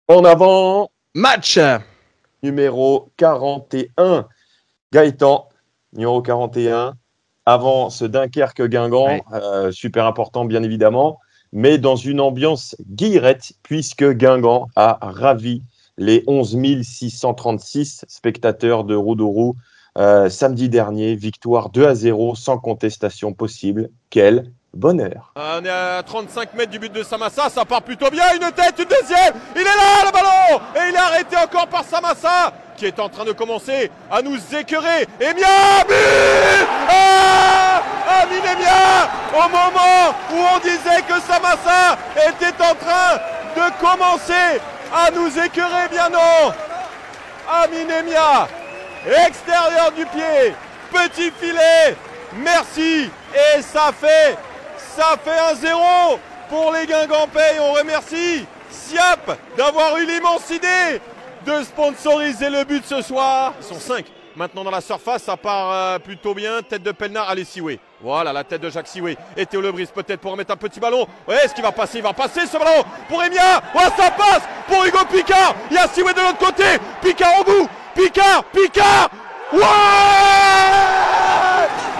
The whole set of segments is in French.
En avant, Match. numéro 41. Gaëtan, numéro 41. Avant ce Dunkerque-Guingamp, Ouais. super important bien évidemment, mais dans une ambiance guillerette, puisque Guingamp a ravi les 11 636 spectateurs de Roudourou samedi dernier. Victoire 2-0 sans contestation possible. Quel bonheur! On est à 35 mètres du but de Samassa, ça part plutôt bien, une tête, une deuxième, il est là le ballon, et il est arrêté encore par Samassa, qui est en train de commencer à nous écœurer. Emia, but Amine Emia, au moment où on disait que Samassa était en train de commencer à nous écœurer, bien non. Amine Emia, extérieur du pied, petit filet, merci, et ça fait 1-0 pour les Guingampais et on remercie Siap d'avoir eu l'immense idée de sponsoriser le but ce soir. Ils sont 5 maintenant dans la surface, ça part plutôt bien. Tête de Pelnard, allez Sioué. Voilà la tête de Jacques Sioué. Et Théo Lebris peut-être pour remettre un petit ballon. Ouais, est-ce qu'il va passer? Il va passer ce ballon pour Emia. Ouais, ça passe pour Hugo Picard. Il y a Sioué de l'autre côté. Picard au bout. Picard. Ouais,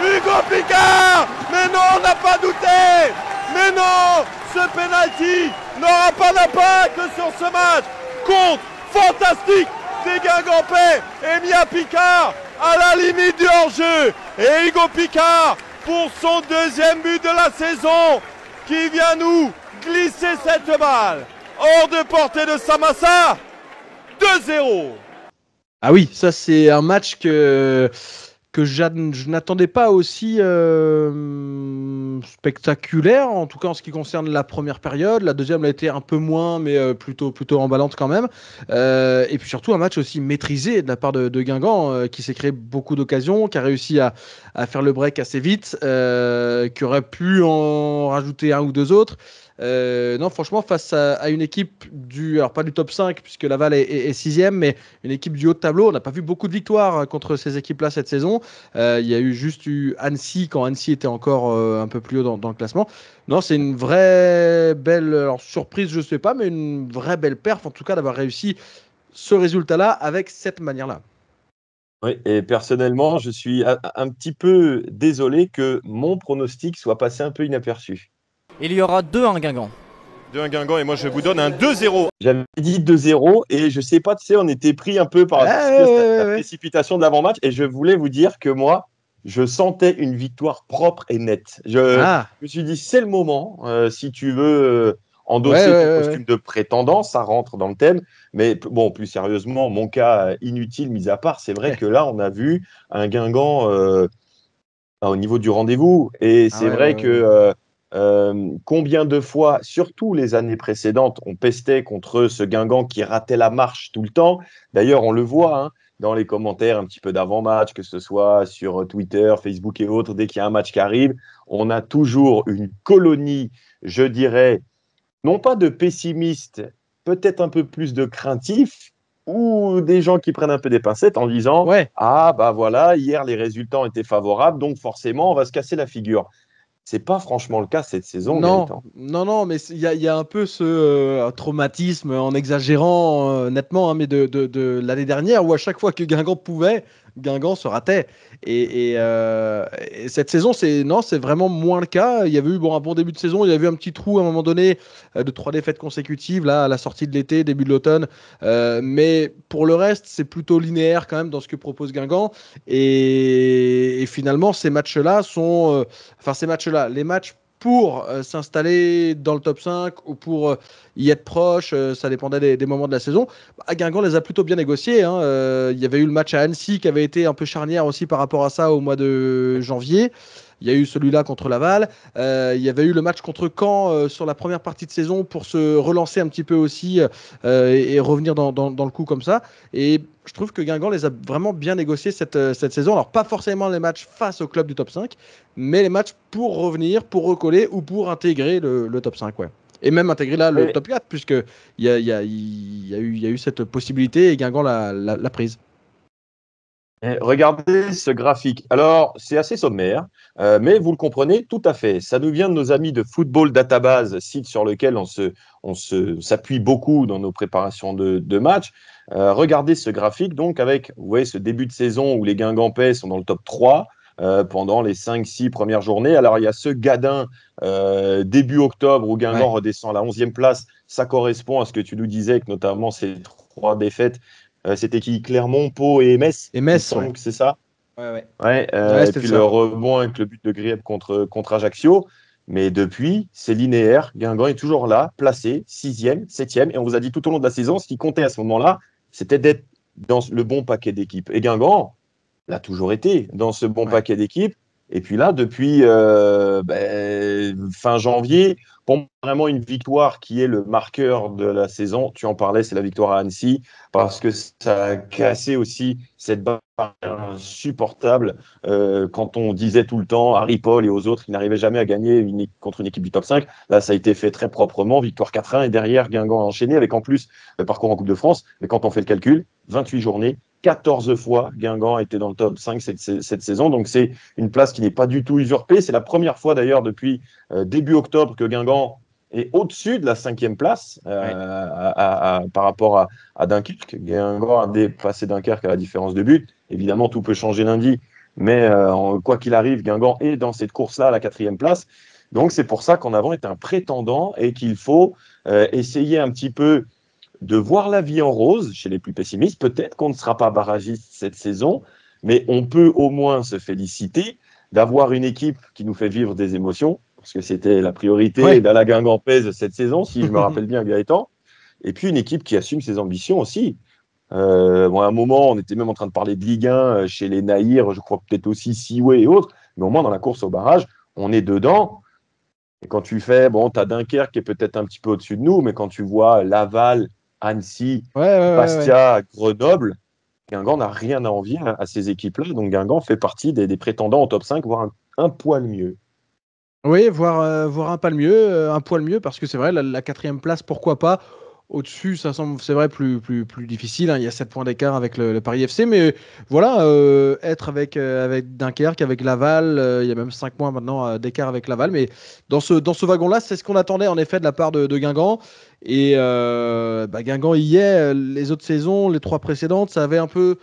Hugo Picard. Mais non, on n'a pas douté. Mais non, ce penalty n'aura pas d'impact sur ce match. Compte fantastique des Guingampais. Emia Picard à la limite du hors-jeu. Et Hugo Picard pour son deuxième but de la saison qui vient nous glisser cette balle hors de portée de Samassa. 2-0. Ah oui, ça c'est un match que je n'attendais pas aussi spectaculaire, en tout cas en ce qui concerne la première période. La deuxième a été un peu moins, mais plutôt emballante quand même. Et puis surtout un match aussi maîtrisé de la part de Guingamp, qui s'est créé beaucoup d'occasions, qui a réussi à faire le break assez vite, qui aurait pu en rajouter un ou deux autres. Non, franchement, face à une équipe alors pas du top 5, puisque Laval est sixième, mais une équipe du haut de tableau, on n'a pas vu beaucoup de victoires contre ces équipes-là cette saison. Il y a juste eu Annecy, quand Annecy était encore un peu plus haut dans le classement. Non, c'est une vraie belle, alors surprise, je ne sais pas, mais une vraie belle perf, en tout cas, d'avoir réussi ce résultat-là avec cette manière-là. Oui, et personnellement, je suis un petit peu désolé que mon pronostic soit passé un peu inaperçu. Il y aura 2-1 Guingamp. 2-1 Guingamp et moi je vous donne un 2-0. J'avais dit 2-0 et je sais pas, tu sais, on était pris un peu par la précipitation de l'avant-match et je voulais vous dire que moi, je sentais une victoire propre et nette. Je me suis dit, c'est le moment, si tu veux endosser ton costume de prétendant, ça rentre dans le thème. Mais bon, plus sérieusement, mon cas inutile mis à part, c'est vrai que là, on a vu un Guingamp au niveau du rendez-vous. Et c'est vrai que combien de fois, surtout les années précédentes, on pestait contre ce Guingamp qui ratait la marche tout le temps. D'ailleurs, on le voit dans les commentaires un petit peu d'avant-match, que ce soit sur Twitter, Facebook et autres, dès qu'il y a un match qui arrive, on a toujours une colonie, je dirais, non pas de pessimistes, peut-être un peu plus de craintifs, ou des gens qui prennent un peu des pincettes en disant ah bah voilà, hier les résultats ont été favorables, donc forcément on va se casser la figure. C'est pas franchement le cas cette saison, Gaëtan. Non, mais il y a un peu ce traumatisme en exagérant nettement, mais de l'année dernière où à chaque fois que Guingamp pouvait, Guingamp se ratait. Et cette saison, c'est vraiment moins le cas. Il y avait eu un bon début de saison, il y avait eu un petit trou à un moment donné de 3 défaites consécutives là, à la sortie de l'été, début de l'automne. Mais pour le reste, c'est plutôt linéaire quand même dans ce que propose Guingamp. Et finalement, ces matchs-là sont... les matchs pour s'installer dans le top 5 ou pour y être proche, ça dépendait des moments de la saison. Guingamp les a plutôt bien négociés. Il y avait eu le match à Annecy qui avait été un peu charnière aussi par rapport à ça au mois de janvier. Il y a eu celui-là contre Laval. Il y avait eu le match contre Caen sur la première partie de saison pour se relancer un petit peu aussi et revenir dans le coup comme ça. Et je trouve que Guingamp les a vraiment bien négociés cette saison. Alors, pas forcément les matchs face au club du top 5, mais les matchs pour revenir, pour recoller ou pour intégrer le top 5. Ouais. Et même intégrer là le top 4, puisqu'il y a eu cette possibilité et Guingamp l'a prise. Et regardez ce graphique. Alors, c'est assez sommaire, mais vous le comprenez tout à fait. Ça nous vient de nos amis de Football Database, site sur lequel s'appuie beaucoup dans nos préparations de matchs. Regardez ce graphique, donc, avec, vous voyez, ce début de saison où les Guingampais sont dans le top 3 pendant les 5-6 premières journées. Alors, il y a ce Gadin début octobre où Guingamp redescend à la 11e place. Ça correspond à ce que tu nous disais, que notamment ces 3 défaites. C'était qui? Clermont, Pau et Metz. Metz, c'est ça. Ouais, et puis le rebond avec le but de Grieb contre Ajaccio. Mais depuis, c'est linéaire. Guingamp est toujours là, placé, 6e, 7e. Et on vous a dit tout au long de la saison, ce qui comptait à ce moment-là, c'était d'être dans le bon paquet d'équipes. Et Guingamp l'a toujours été dans ce bon paquet d'équipes. Et puis là, depuis fin janvier, pour moi, vraiment une victoire qui est le marqueur de la saison. Tu en parlais, c'est la victoire à Annecy, parce que ça a cassé aussi cette barre insupportable quand on disait tout le temps à Ripoll et aux autres qu'ils n'arrivaient jamais à gagner contre une équipe du top 5. Là, ça a été fait très proprement, victoire 4-1, et derrière, Guingamp a enchaîné avec en plus le parcours en Coupe de France. Mais quand on fait le calcul, 28 journées, 14 fois, Guingamp a été dans le top 5 cette saison. Donc, c'est une place qui n'est pas du tout usurpée. C'est la première fois, d'ailleurs, depuis début octobre que Guingamp est au-dessus de la 5e place par rapport à Dunkerque. Guingamp a dépassé Dunkerque à la différence de but. Évidemment, tout peut changer lundi. Mais quoi qu'il arrive, Guingamp est dans cette course-là à la 4e place. Donc, c'est pour ça qu'en avant est un prétendant et qu'il faut essayer un petit peu de voir la vie en rose chez les plus pessimistes. Peut-être qu'on ne sera pas barragiste cette saison, mais on peut au moins se féliciter d'avoir une équipe qui nous fait vivre des émotions, parce que c'était la priorité de la Guingampaise cette saison, si je me rappelle bien, Gaëtan. Et puis une équipe qui assume ses ambitions aussi. À un moment, on était même en train de parler de Ligue 1 chez les Nahir, je crois peut-être aussi Sioué et autres, mais au moins dans la course au barrage, on est dedans. Et quand tu fais, tu as Dunkerque qui est peut-être un petit peu au-dessus de nous, mais quand tu vois Laval, Annecy, Bastia, Grenoble, Guingamp n'a rien à envier à ces équipes-là. Donc Guingamp fait partie des prétendants au top 5, voire un poil mieux. Oui, voire un poil mieux, parce que c'est vrai, la 4e place, pourquoi pas. Au-dessus, ça semble, c'est vrai, plus difficile. Il y a 7 points d'écart avec le Paris FC. Mais voilà, être avec Dunkerque, avec Laval, il y a même 5 points maintenant d'écart avec Laval. Mais dans ce wagon-là, c'est ce qu'on attendait en effet de la part de Guingamp. Et Guingamp y est. Les autres saisons, les 3 précédentes, ça avait un peu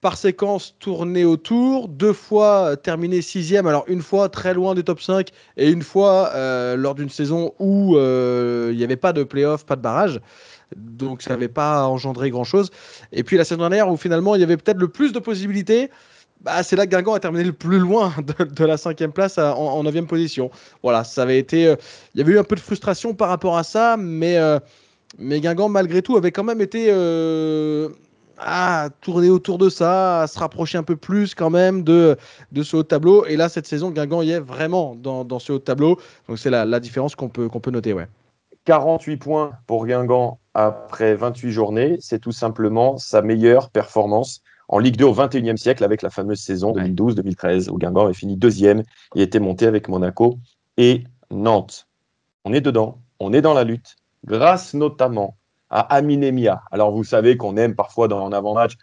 par séquence tourné autour, 2 fois terminé 6e, alors une fois très loin des top 5 et une fois lors d'une saison où il n'y avait pas de play-off, pas de barrage, donc ça n'avait pas engendré grand-chose. Et puis la saison dernière où finalement il y avait peut-être le plus de possibilités, c'est là que Guingamp a terminé le plus loin de la 5e place en 9e position. Voilà, ça avait été, il y avait eu un peu de frustration par rapport à ça, mais Guingamp malgré tout avait quand même été tourner autour de ça, à se rapprocher un peu plus quand même de ce haut de tableau. Et là, cette saison, Guingamp y est vraiment dans ce haut de tableau. Donc, c'est la différence qu'on peut noter. 48 points pour Guingamp après 28 journées. C'est tout simplement sa meilleure performance en Ligue 2 au XXIe siècle avec la fameuse saison 2012-2013 où Guingamp est fini 2e et était monté avec Monaco et Nantes. On est dedans, on est dans la lutte, grâce notamment à Amine Mia. Alors, vous savez qu'on aime parfois dans un avant-match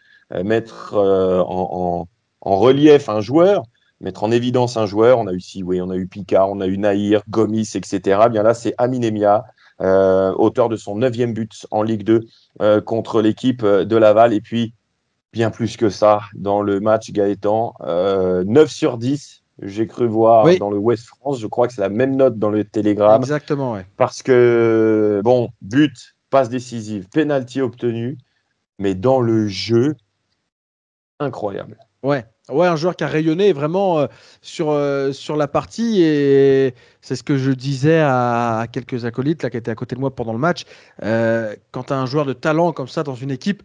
mettre en relief un joueur, mettre en évidence un joueur. On a eu Sioué, on a eu Picard, on a eu Nahir, Gomis, etc. Bien là, c'est Amine Mia, auteur de son 9e but en Ligue 2 contre l'équipe de Laval. Et puis, bien plus que ça, dans le match, Gaëtan, 9 sur 10. J'ai cru voir dans le Ouest France, je crois que c'est la même note dans le Télégramme. Exactement, oui. Parce que, but, passe décisive, pénalty obtenu, mais dans le jeu, incroyable. Ouais, un joueur qui a rayonné vraiment sur la partie, et c'est ce que je disais à quelques acolytes là, qui étaient à côté de moi pendant le match. Quand tu as un joueur de talent comme ça dans une équipe,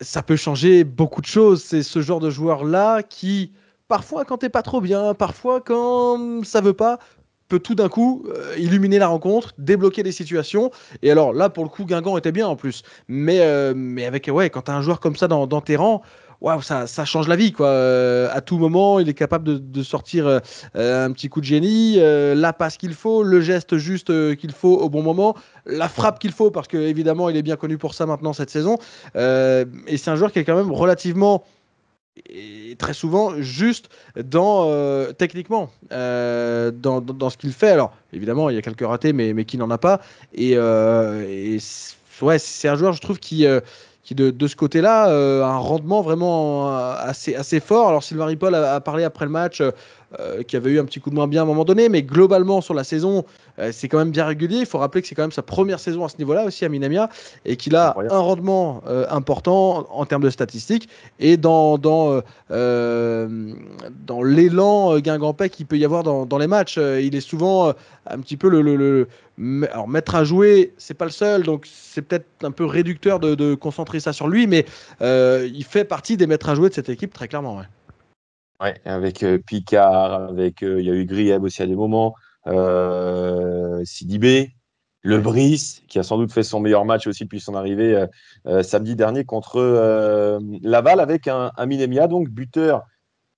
ça peut changer beaucoup de choses. C'est ce genre de joueur-là qui, parfois quand t'es pas trop bien, parfois quand ça veut pas, peut tout d'un coup illuminer la rencontre, débloquer des situations. Et alors là, pour le coup, Guingamp était bien en plus. Mais avec, quand tu as un joueur comme ça dans tes rangs, ça change la vie, quoi. À tout moment, il est capable de sortir un petit coup de génie, la passe qu'il faut, le geste juste qu'il faut au bon moment, la frappe qu'il faut, parce qu'évidemment, il est bien connu pour ça maintenant cette saison. Et c'est un joueur qui est quand même relativement très souvent juste techniquement dans ce qu'il fait. Alors évidemment il y a quelques ratés mais qui n'en a pas ouais, c'est un joueur je trouve qui de ce côté-là a un rendement vraiment assez fort. Alors Sylvain Ripoll a parlé après le match qui avait eu un petit coup de moins bien à un moment donné, mais globalement sur la saison c'est quand même bien régulier. Il faut rappeler que c'est quand même sa première saison à ce niveau-là aussi à Minamia et qu'il a un rendement important en termes de statistiques et dans l'élan guingampais qu'il peut y avoir dans les matchs. Il est souvent un petit peu alors mettre à jouer, c'est pas le seul, donc c'est peut-être un peu réducteur de concentrer ça sur lui, mais il fait partie des maîtres à jouer de cette équipe très clairement. Ouais, avec Picard, il y a eu Grieb aussi à des moments, Sidibé, Le Brice, qui a sans doute fait son meilleur match aussi depuis son arrivée samedi dernier contre Laval, avec un Minamia, donc buteur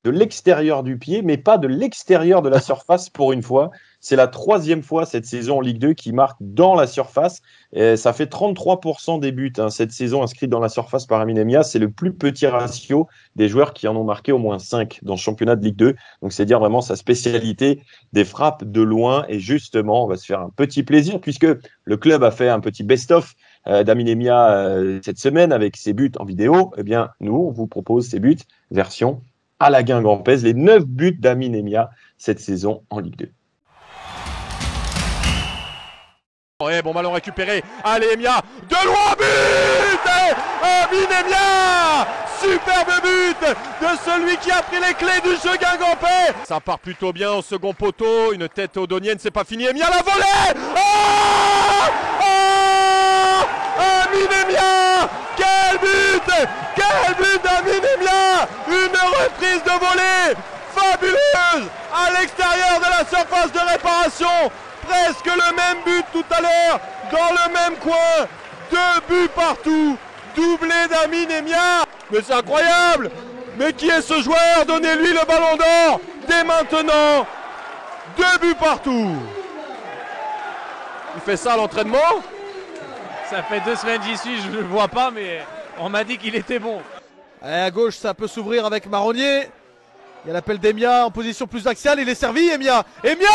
de l'extérieur du pied, mais pas de l'extérieur de la surface pour une fois. C'est la 3e fois cette saison en Ligue 2 qui marque dans la surface. Et ça fait 33% des buts cette saison inscrits dans la surface par Minamia. C'est le plus petit ratio des joueurs qui en ont marqué au moins 5 dans le championnat de Ligue 2. Donc c'est dire vraiment sa spécialité des frappes de loin. Et justement, on va se faire un petit plaisir puisque le club a fait un petit best-of d'Minamia cette semaine avec ses buts en vidéo. Eh bien, nous, on vous propose ces buts version à la guingampaise, les 9 buts d'Minamia cette saison en Ligue 2. Et bon ballon récupéré, allez Emia, de loin, but Minamia, superbe but de celui qui a pris les clés du jeu guingampais. Ça part plutôt bien au second poteau, une tête odonienne, c'est pas fini, Emia la volée. Minamia, quel but d'Minamia, une reprise de volée fabuleuse à l'extérieur de la surface de réparation. Presque le même but tout à l'heure, dans le même coin, 2 buts partout, doublé d'Minamia. Mais c'est incroyable. Mais qui est ce joueur? Donnez-lui le ballon d'or dès maintenant. 2 buts partout. Il fait ça à l'entraînement? Ça fait 2 semaines j'y suis, je ne le vois pas, mais on m'a dit qu'il était bon. Allez, à gauche, ça peut s'ouvrir avec Marronnier. Il y a l'appel d'Emia en position plus axiale, il est servi, Emia, le but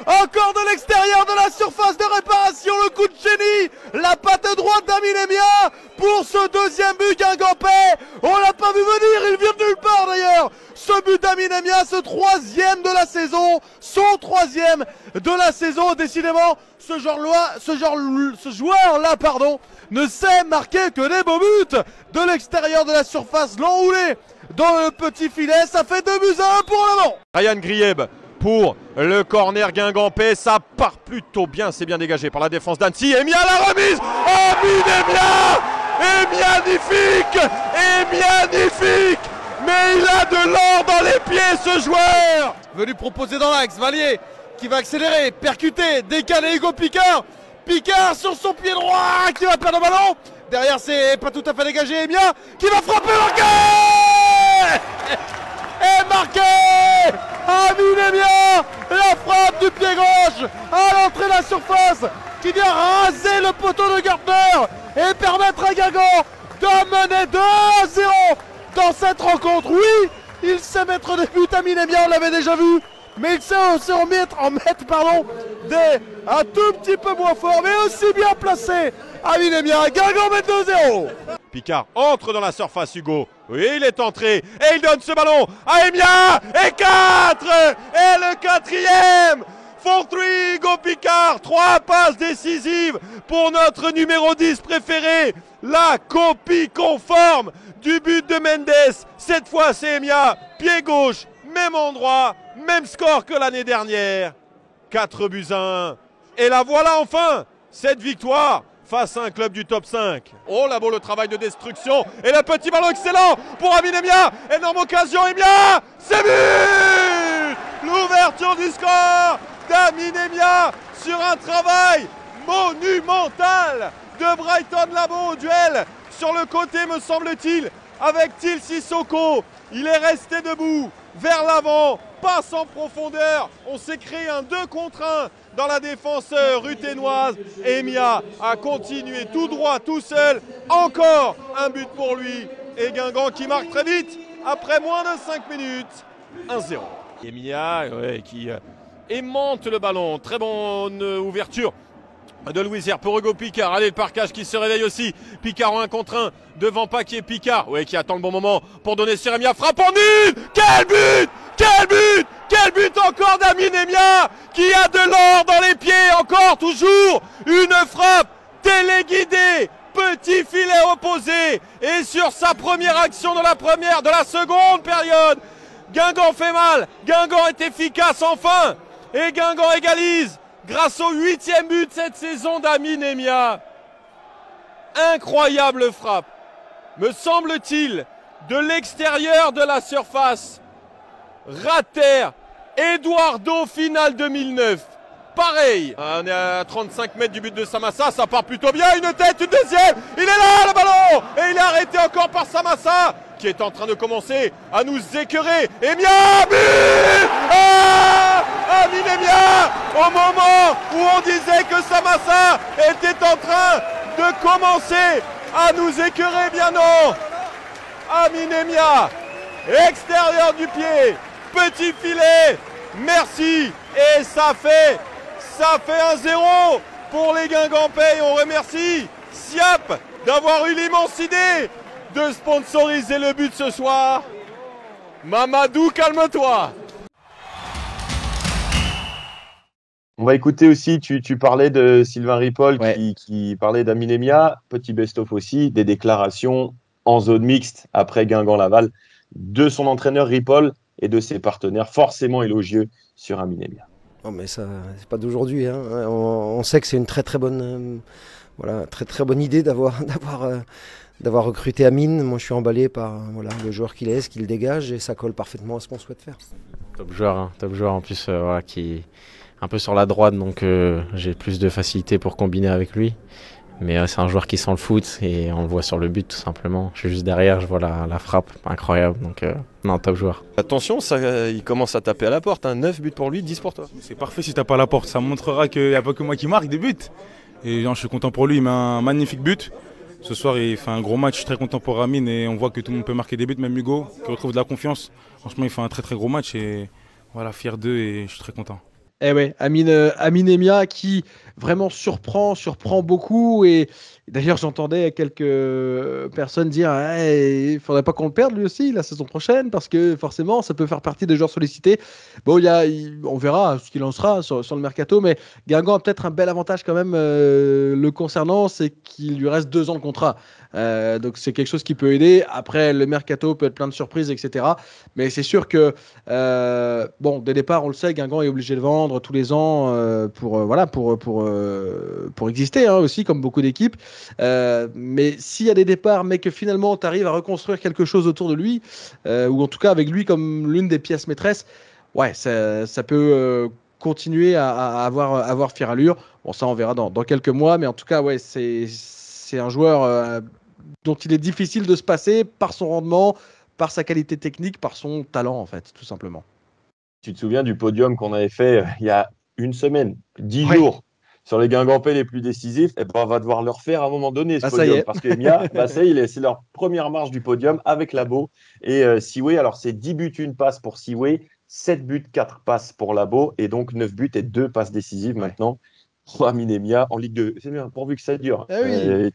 encore de l'extérieur de la surface de réparation, le coup de génie, la patte droite d'Minamia pour ce 2e but guingampais. On l'a pas vu venir, il vient de nulle part d'ailleurs. Ce but d'Minamia, ce 3e de la saison, son 3e de la saison. Décidément, ce joueur-là, ne sait marquer que des beaux buts de l'extérieur de la surface, l'enroulé dans le petit filet. Ça fait 2-1 pour l'avant. Ryan Grieb pour le corner guingampais, ça part plutôt bien, c'est bien dégagé par la défense d'Annecy. Emia la remise, Minamia est magnifique, mais il a de l'or dans les pieds ce joueur. Venu proposer dans l'axe, Valier qui va accélérer, percuter, décaler Hugo Picard. Picard sur son pied droit qui va perdre le ballon. Derrière c'est pas tout à fait dégagé, Emia qui va frapper, marqué. Et marqué Minamia, la frappe du pied gauche à l'entrée de la surface qui vient raser le poteau de Gardner et permettre à Guingamp de mener 2-0 dans cette rencontre. Oui, il sait mettre des buts à Minamia, on l'avait déjà vu, mais il sait aussi en mettre un tout petit peu moins fort, mais aussi bien placé à Minamia. Guingamp met 2-0. Picard entre dans la surface, Hugo. Oui, il est entré et il donne ce ballon à Emia. Et 4. Et le 4e. For 3, Hugo Picard. 3 passes décisives pour notre numéro 10 préféré. La copie conforme du but de Mendes. Cette fois, c'est Emia. Pied gauche, même endroit, même score que l'année dernière. 4-1. Et la voilà enfin, cette victoire face à un club du top 5. Oh là, bon, le travail de destruction. Et le petit ballon excellent pour Minamia. Énorme occasion, Emia. C'est but. L'ouverture du score d'Minamia sur un travail monumental de Brighton Labo au duel. Sur le côté, me semble-t-il, avec Til Sissoko. Il est resté debout, vers l'avant, passe en profondeur. On s'est créé un 2 contre 1 dans la défense ruténoise. Emia a continué tout droit, tout seul. Encore un but pour lui. Et Guingamp qui marque très vite après moins de 5 minutes. 1-0. Emia qui aimante le ballon. Très bonne ouverture de Louisière pour Hugo Picard. Allez, le parquage qui se réveille aussi. Picard en 1 contre 1 devant Paquet. Picard, qui attend le bon moment pour donner sur Emia. Frappe en nul. Quel but! Quel but! Quel but encore d'Amine Emia qui a de l'or dans les pieds. Encore, toujours, une frappe téléguidée. Petit filet opposé. Et sur sa première action de la seconde période, Guingamp fait mal. Guingamp est efficace enfin. Et Guingamp égalise. Grâce au 8e but de cette saison d'Amine Emia. Incroyable frappe, me semble-t-il, de l'extérieur de la surface. Rater, Eduardo, finale 2009. Pareil. On est à 35 mètres du but de Samassa, ça part plutôt bien. Une tête, une deuxième. Il est là le ballon. Et il est arrêté encore par Samassa, qui est en train de commencer à nous écœurer. Emia, but! Amine Emia, au moment où on disait que Samassa était en train de commencer à nous écœurer, bien non. Amine Emia, extérieur du pied, petit filet, merci. Et ça fait 1-0 pour les Guingampais. On remercie Siap d'avoir eu l'immense idée de sponsoriser le but ce soir. Mamadou, calme-toi. On va écouter aussi, tu parlais de Sylvain Ripoll qui parlait d'Amine Emia, petit best-of aussi, des déclarations en zone mixte après Guingamp-Laval de son entraîneur Ripoll et de ses partenaires forcément élogieux sur Amine Emia. Non mais ça, c'est pas d'aujourd'hui, hein. On sait que c'est une très bonne, très bonne idée d'avoir recruté Amine. Moi je suis emballé par le joueur qu'il est, ce qu'il dégage et ça colle parfaitement à ce qu'on souhaite faire. Top joueur en plus qui est un peu sur la droite, donc j'ai plus de facilité pour combiner avec lui. Mais c'est un joueur qui sent le foot et on le voit sur le but tout simplement. Je suis juste derrière, je vois la frappe, incroyable. Donc top joueur. Attention, il commence à taper à la porte. 9 buts pour lui, 10 pour toi. C'est parfait si tu tapes à la porte. Ça montrera qu'il n'y a pas que moi qui marque des buts. Et je suis content pour lui, il met un magnifique but. Ce soir, il fait un gros match, je suis très content pour Amine. Et on voit que tout le monde peut marquer des buts, même Hugo, qui retrouve de la confiance. Franchement, il fait un très gros match et voilà, fier d'eux et je suis très content. Eh ouais, Amine Emia qui vraiment surprend beaucoup. Et d'ailleurs, j'entendais quelques personnes dire il ne faudrait pas qu'on le perde lui aussi la saison prochaine parce que forcément, ça peut faire partie des joueurs sollicités. Bon, on verra ce qu'il en sera sur le mercato, mais Guingamp a peut-être un bel avantage quand même le concernant, c'est qu'il lui reste 2 ans de contrat. Donc c'est quelque chose qui peut aider. Après, le mercato peut être plein de surprises, etc. Mais c'est sûr que dès départ, on le sait, Guingamp est obligé de vendre tous les ans pour exister aussi, comme beaucoup d'équipes. Mais s'il y a des départs, mais que finalement tu arrives à reconstruire quelque chose autour de lui, ou en tout cas avec lui comme l'une des pièces maîtresses, ça peut continuer à avoir fière allure. Bon, ça on verra dans quelques mois, mais en tout cas, c'est un joueur dont il est difficile de se passer par son rendement, par sa qualité technique, par son talent en fait, tout simplement. Tu te souviens du podium qu'on avait fait il y a une semaine, 10 jours, sur les Guingampais les plus décisifs? On va devoir le refaire à un moment donné, ce podium. Parce qu'Emia, c'est leur première marche du podium avec Labo et Siwe. Alors, c'est 10 buts, 1 passe pour Siwe, 7 buts, 4 passes pour Labo, et donc 9 buts et 2 passes décisives maintenant pour Amine Emia en Ligue 2. C'est bien, pourvu que ça dure.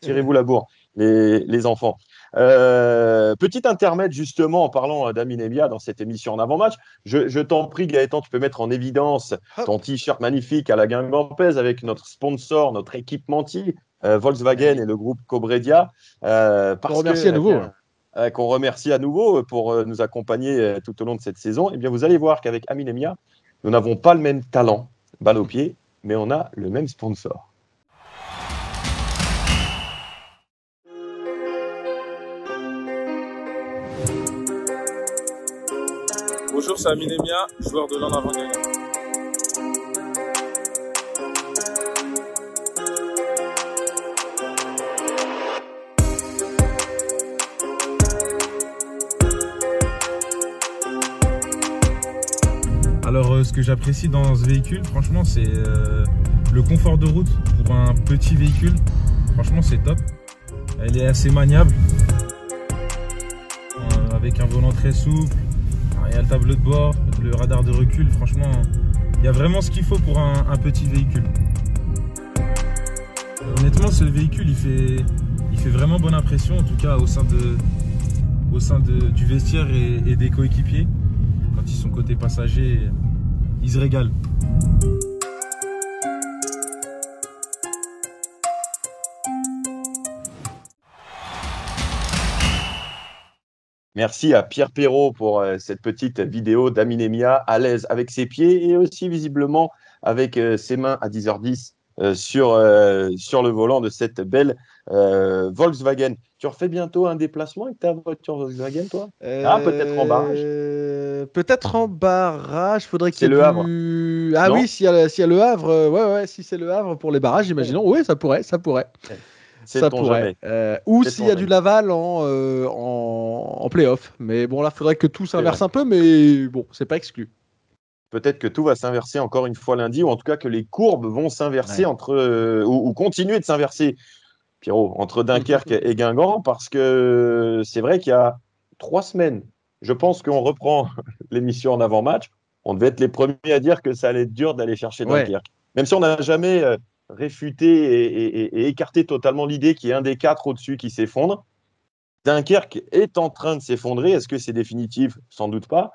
Tirez-vous la bourre, les enfants. Petit intermède justement en parlant d'Amine Emia dans cette émission en avant-match. Je t'en prie Gaëtan, tu peux mettre en évidence ton t-shirt magnifique à la Guingampaise avec notre sponsor, notre équipementier Volkswagen et le groupe Cobredia. On remercie à nouveau. Qu'on remercie à nouveau pour nous accompagner tout au long de cette saison. Et bien vous allez voir qu'avec Amine Emia, nous n'avons pas le même talent, balle au pied, mais on a le même sponsor. Bonjour, c'est Amine Emia, joueur de l'En Avant Guingamp. Alors ce que j'apprécie dans ce véhicule, franchement, c'est le confort de route pour un petit véhicule. Franchement, c'est top. Elle est assez maniable, avec un volant très souple. Il y a le tableau de bord, le radar de recul. Franchement, il y a vraiment ce qu'il faut pour un petit véhicule. Honnêtement, ce véhicule, il fait vraiment bonne impression, en tout cas au sein du vestiaire et des coéquipiers. Quand ils sont côté passager, ils se régalent. Merci à Pierre Perrault pour cette petite vidéo d'Amine Emia à l'aise avec ses pieds et aussi visiblement avec ses mains à 10h10 sur le volant de cette belle Volkswagen. Tu refais bientôt un déplacement avec ta voiture Volkswagen, toi? Peut-être en barrage. Peut-être en barrage, faudrait qu'il y ait le Havre. Ah Non, oui, s'il y a le Havre, ouais, si c'est le Havre pour les barrages, imaginons. Oui, ça pourrait. Ça pourrait. Ou s'il y a du Laval en play-off. Mais bon, là, il faudrait que tout s'inverse un peu, mais bon, c'est pas exclu. Peut-être que tout va s'inverser encore une fois lundi, ou en tout cas que les courbes vont s'inverser ou continuer de s'inverser, Pierrot, entre Dunkerque et Guingamp, parce que c'est vrai qu'il y a 3 semaines, je pense qu'on reprend l'émission en avant-match, on devait être les premiers à dire que ça allait être dur d'aller chercher Dunkerque. Même si on n'a jamais réfuté et écarté totalement l'idée qu'il y ait un des 4 au-dessus qui s'effondre. Dunkerque est en train de s'effondrer. Est-ce que c'est définitif? Sans doute pas.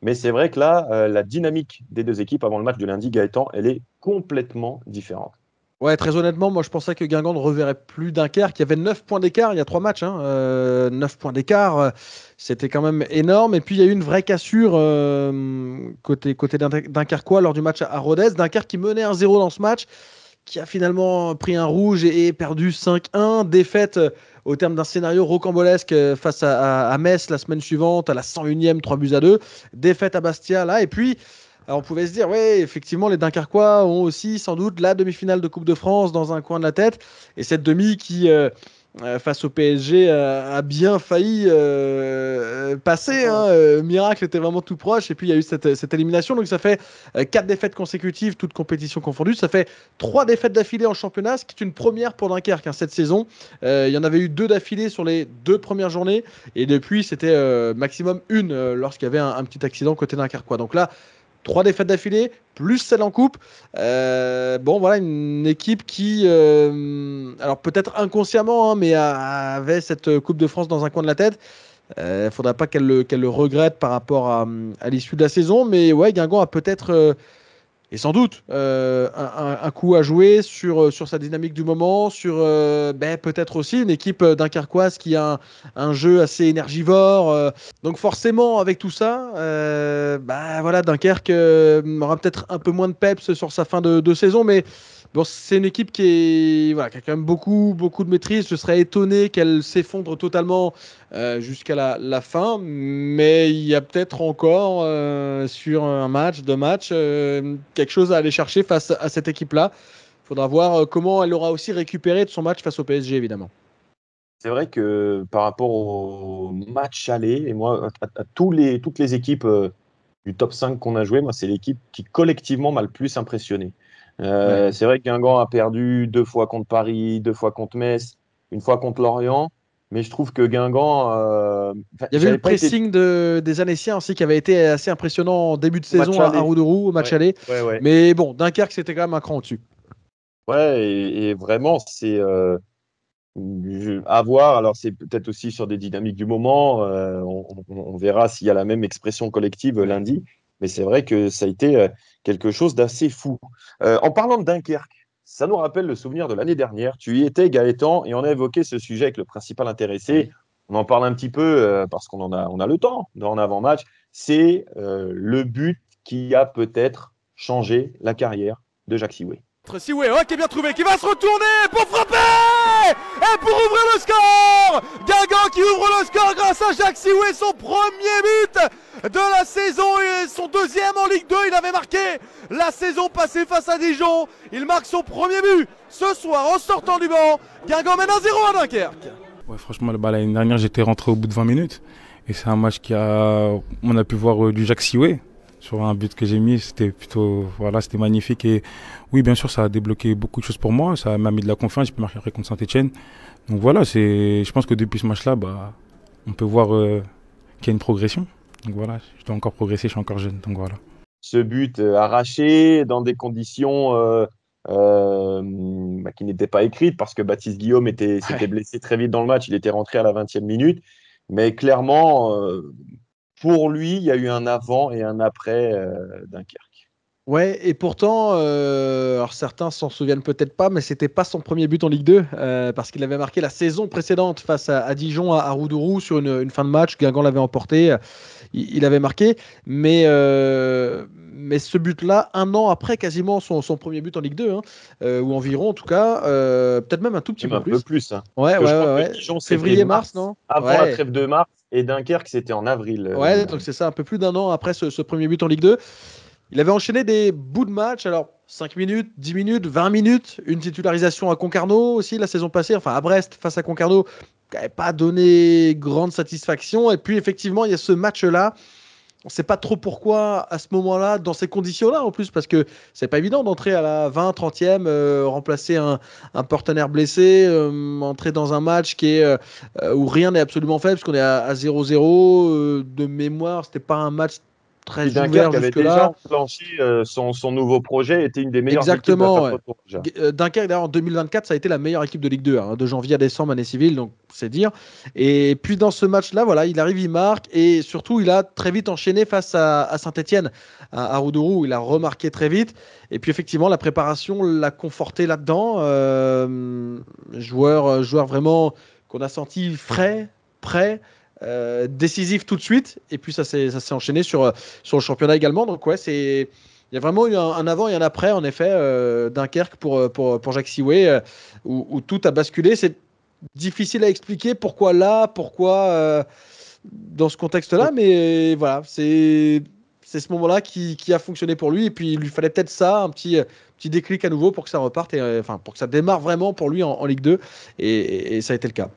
Mais c'est vrai que là, la dynamique des 2 équipes avant le match de lundi, Gaëtan, elle est complètement différente. Ouais, très honnêtement, moi je pensais que Guingamp ne reverrait plus Dunkerque. Il y avait 9 points d'écart, il y a 3 matchs. 9 points d'écart, c'était quand même énorme. Et puis il y a eu une vraie cassure côté Dunkerquois lors du match à Rodez. Dunkerque qui menait 1-0 dans ce match, qui a finalement pris un rouge et perdu 5-1. Défaite au terme d'un scénario rocambolesque face à Metz la semaine suivante, à la 101e, 3-2. Défaite à Bastia, là. Et puis, alors on pouvait se dire, oui, effectivement, les Dunkerquois ont aussi sans doute la demi-finale de Coupe de France dans un coin de la tête. Et cette demi qui, face au PSG, a bien failli passer. Miracle était vraiment tout proche. Et puis, il y a eu cette élimination. Donc, ça fait 4 défaites consécutives, toutes compétitions confondues. Ça fait 3 défaites d'affilée en championnat, ce qui est une première pour Dunkerque cette saison. Il y en avait eu 2 d'affilée sur les 2 premières journées. Et depuis, c'était maximum 1 lorsqu'il y avait un petit accident côté Dunkerquois. Donc là, 3 défaites d'affilée, plus celle en coupe. Bon, voilà, une équipe qui, alors peut-être inconsciemment, mais avait cette Coupe de France dans un coin de la tête. Il ne faudra pas qu'elle le regrette par rapport à l'issue de la saison. Mais ouais, Guingamp a peut-être, et sans doute, un coup à jouer sur sa dynamique du moment, sur peut-être aussi une équipe dunkerquoise qui a un jeu assez énergivore. Donc forcément, avec tout ça, voilà, Dunkerque aura peut-être un peu moins de peps sur sa fin de saison, mais bon, c'est une équipe qui a quand même beaucoup de maîtrise. Je serais étonné qu'elle s'effondre totalement jusqu'à la fin, mais il y a peut-être encore sur un match, 2 matchs, quelque chose à aller chercher face à cette équipe-là. Il faudra voir comment elle aura aussi récupéré de son match face au PSG, évidemment. C'est vrai que par rapport au match aller, et moi, à toutes les équipes du top 5 qu'on a joué, moi, c'est l'équipe qui collectivement m'a le plus impressionné. C'est vrai que Guingamp a perdu 2 fois contre Paris, 2 fois contre Metz, 1 fois contre Lorient. Mais je trouve que Guingamp. Il y avait le pressing des Annéciens aussi qui avait été assez impressionnant en début de saison à Roudourou, au match aller. Ouais. Mais bon, Dunkerque, c'était quand même un cran au-dessus. Ouais, et vraiment, c'est à voir. Alors, c'est peut-être aussi sur des dynamiques du moment. On verra s'il y a la même expression collective lundi. Mais c'est vrai que ça a été quelque chose d'assez fou. En parlant de Dunkerque, ça nous rappelle le souvenir de l'année dernière. Tu y étais, Gaëtan, et on a évoqué ce sujet avec le principal intéressé. On en parle un petit peu parce qu'on a le temps en avant-match. C'est le but qui a peut-être changé la carrière de Jacques Sioué. Sioué, qui est bien trouvé, qui va se retourner pour frapper et pour ouvrir le score. Guingamp qui ouvre le score grâce à Jacques Sioué, son premier but de la saison et son 2e en Ligue 2. Il avait marqué la saison passée face à Dijon. Il marque son premier but ce soir en sortant du banc. Guingamp mène 1-0 à Dunkerque. Ouais, franchement, l'année dernière, j'étais rentré au bout de 20 minutes. Et c'est un match on a pu voir du Jacques Sioué. sur un but que j'ai mis. C'était c'était magnifique. Et oui, bien sûr, ça a débloqué beaucoup de choses pour moi. Ça m'a mis de la confiance. J'ai pu marquer contre Saint-Etienne. Donc voilà, je pense que depuis ce match-là, on peut voir qu'il y a une progression. Donc voilà, je dois encore progresser, je suis encore jeune. Donc voilà. Ce but arraché dans des conditions qui n'étaient pas écrites parce que Baptiste Guillaume s'était blessé très vite dans le match. Il était rentré à la 20e minute. Mais clairement, pour lui, il y a eu un avant et un après Dunkerque. Ouais, et pourtant, alors certains s'en souviennent peut-être pas, mais c'était pas son premier but en Ligue 2, parce qu'il avait marqué la saison précédente face à Dijon à Roudourou sur une fin de match. Guingamp l'avait emporté, il avait marqué, mais ce but-là, un an après quasiment son premier but en Ligue 2, ou environ en tout cas, peut-être même un tout petit peu plus. Un peu plus. Hein. Ouais. Dijon, février-mars, non? Avant la trêve de mars, et Dunkerque, c'était en avril. Donc c'est ça, un peu plus d'un an après ce premier but en Ligue 2. Il avait enchaîné des bouts de match, alors 5 minutes, 10 minutes, 20 minutes, une titularisation à Concarneau aussi la saison passée, enfin à Brest face à Concarneau, qui n'avait pas donné grande satisfaction. Et puis effectivement, il y a ce match-là. On ne sait pas trop pourquoi à ce moment-là, dans ces conditions-là en plus, parce que c'est pas évident d'entrer à la 20, 30e, remplacer un partenaire blessé, entrer dans un match où rien n'est absolument fait, parce qu'on est à 0-0. De mémoire, c'était pas un match très ouvert jusque-là. Avait déjà enclenché son nouveau projet, était une des meilleures Exactement, équipes de Dunkerque, d'ailleurs, en 2024, ça a été la meilleure équipe de Ligue 2, de janvier à décembre, année civile, donc c'est dire. Et puis dans ce match-là, voilà, il arrive, il marque, et surtout, il a très vite enchaîné face à Saint-Etienne, à Roudourou, il a remarqué très vite. Et puis effectivement, la préparation l'a conforté là-dedans. Joueur vraiment qu'on a senti frais, prêt. Décisif tout de suite, et puis ça s'est enchaîné sur le championnat également. Donc ouais, il y a vraiment eu un avant et un après en effet, Dunkerque pour Jacques Sioué, où tout a basculé. C'est difficile à expliquer pourquoi dans ce contexte-là, mais voilà, c'est ce moment-là qui a fonctionné pour lui, et puis il lui fallait peut-être ça, un petit déclic à nouveau pour que ça reparte, pour que ça démarre vraiment pour lui en Ligue 2, et ça a été le cas.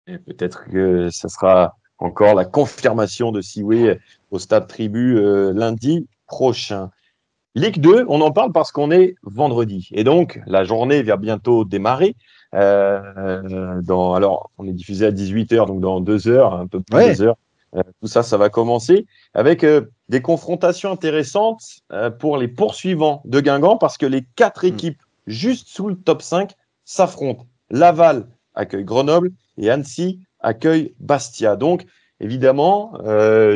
Et peut-être que ça sera encore la confirmation de Sioué au Stade Tribu lundi prochain. Ligue 2, on en parle parce qu'on est vendredi. Et donc, la journée va bientôt démarrer. Alors, on est diffusé à 18h, donc dans 2 heures, un peu plus de 2 heures. Tout ça va commencer avec des confrontations intéressantes pour les poursuivants de Guingamp, parce que les 4 équipes juste sous le top 5 s'affrontent. Laval accueille Grenoble et Annecy accueille Bastia. Donc, évidemment,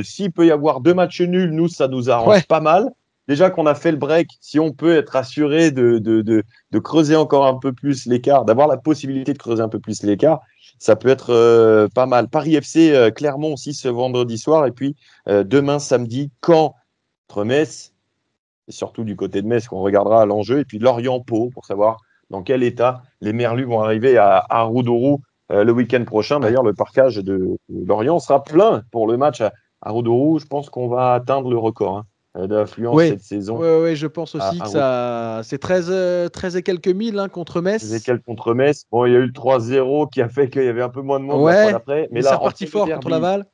s'il peut y avoir 2 matchs nuls, nous, ça nous arrange pas mal. Déjà qu'on a fait le break, si on peut être assuré de creuser encore un peu plus l'écart, d'avoir la possibilité de creuser un peu plus l'écart, ça peut être pas mal. Paris FC, Clermont aussi ce vendredi soir. Et puis, demain, samedi, Caen contre Metz. Et surtout du côté de Metz qu'on regardera à l'enjeu. Et puis Lorient-Pau pour savoir dans quel état les Merlus vont arriver à Roudourou le week-end prochain. D'ailleurs, le parcage de Lorient sera plein pour le match à Roudourou. Je pense qu'on va atteindre le record d'affluence cette saison. Oui, je pense aussi que c'est 13 et quelques mille contre Metz. 13 et quelques contre Metz. Bon, il y a eu le 3-0 qui a fait qu'il y avait un peu moins de monde après. Mais là, c'est reparti fort contre Laval.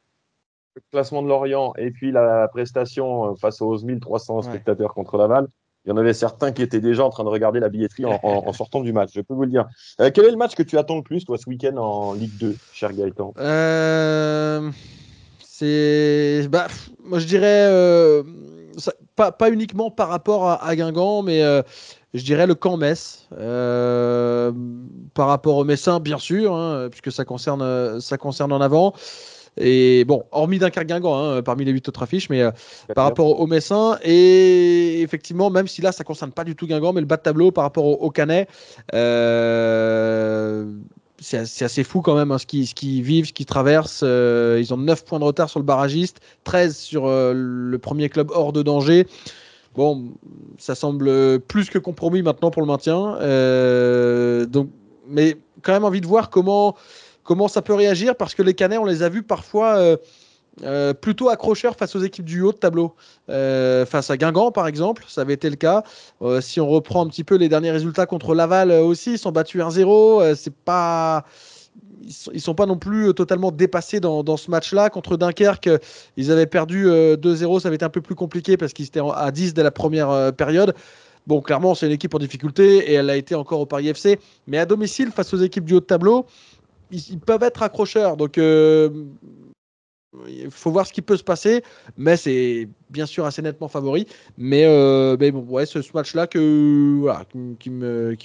Le classement de Lorient et puis la prestation face aux 11 300 spectateurs contre Laval. Il y en avait certains qui étaient déjà en train de regarder la billetterie en sortant du match, je peux vous le dire. Quel est le match que tu attends le plus, toi, ce week-end en Ligue 2, cher Gaëtan ? Moi, je dirais, pas uniquement par rapport à Guingamp, mais je dirais le Caen-Metz. Par rapport au Messins, bien sûr, puisque ça concerne en avant. Et bon, hormis Dunkerque-Guingamp, parmi les 8 autres affiches, mais par rapport au Messin, et effectivement, même si là, ça ne concerne pas du tout Guingamp, mais le bas de tableau par rapport au Canet, c'est assez fou quand même, ce qu'ils vivent, ce qu'ils traversent. Ils ont 9 points de retard sur le barragiste, 13 sur le premier club hors de danger. Bon, ça semble plus que compromis maintenant pour le maintien. Mais quand même envie de voir comment ça peut réagir, parce que les Canets, on les a vus parfois plutôt accrocheurs face aux équipes du haut de tableau. Face à Guingamp, par exemple, ça avait été le cas. Si on reprend un petit peu les derniers résultats contre Laval aussi, ils sont battus 1-0. C'est pas ils sont pas non plus totalement dépassés dans ce match-là. Contre Dunkerque, ils avaient perdu 2-0, ça avait été un peu plus compliqué parce qu'ils étaient à 10 dès la première période. Bon, clairement, c'est une équipe en difficulté et elle a été encore au Paris FC. Mais à domicile, face aux équipes du haut de tableau, ils peuvent être accrocheurs. Donc, il faut voir ce qui peut se passer. Mais c'est bien sûr assez nettement favori. Mais bon, ouais, ce match-là voilà, qui me,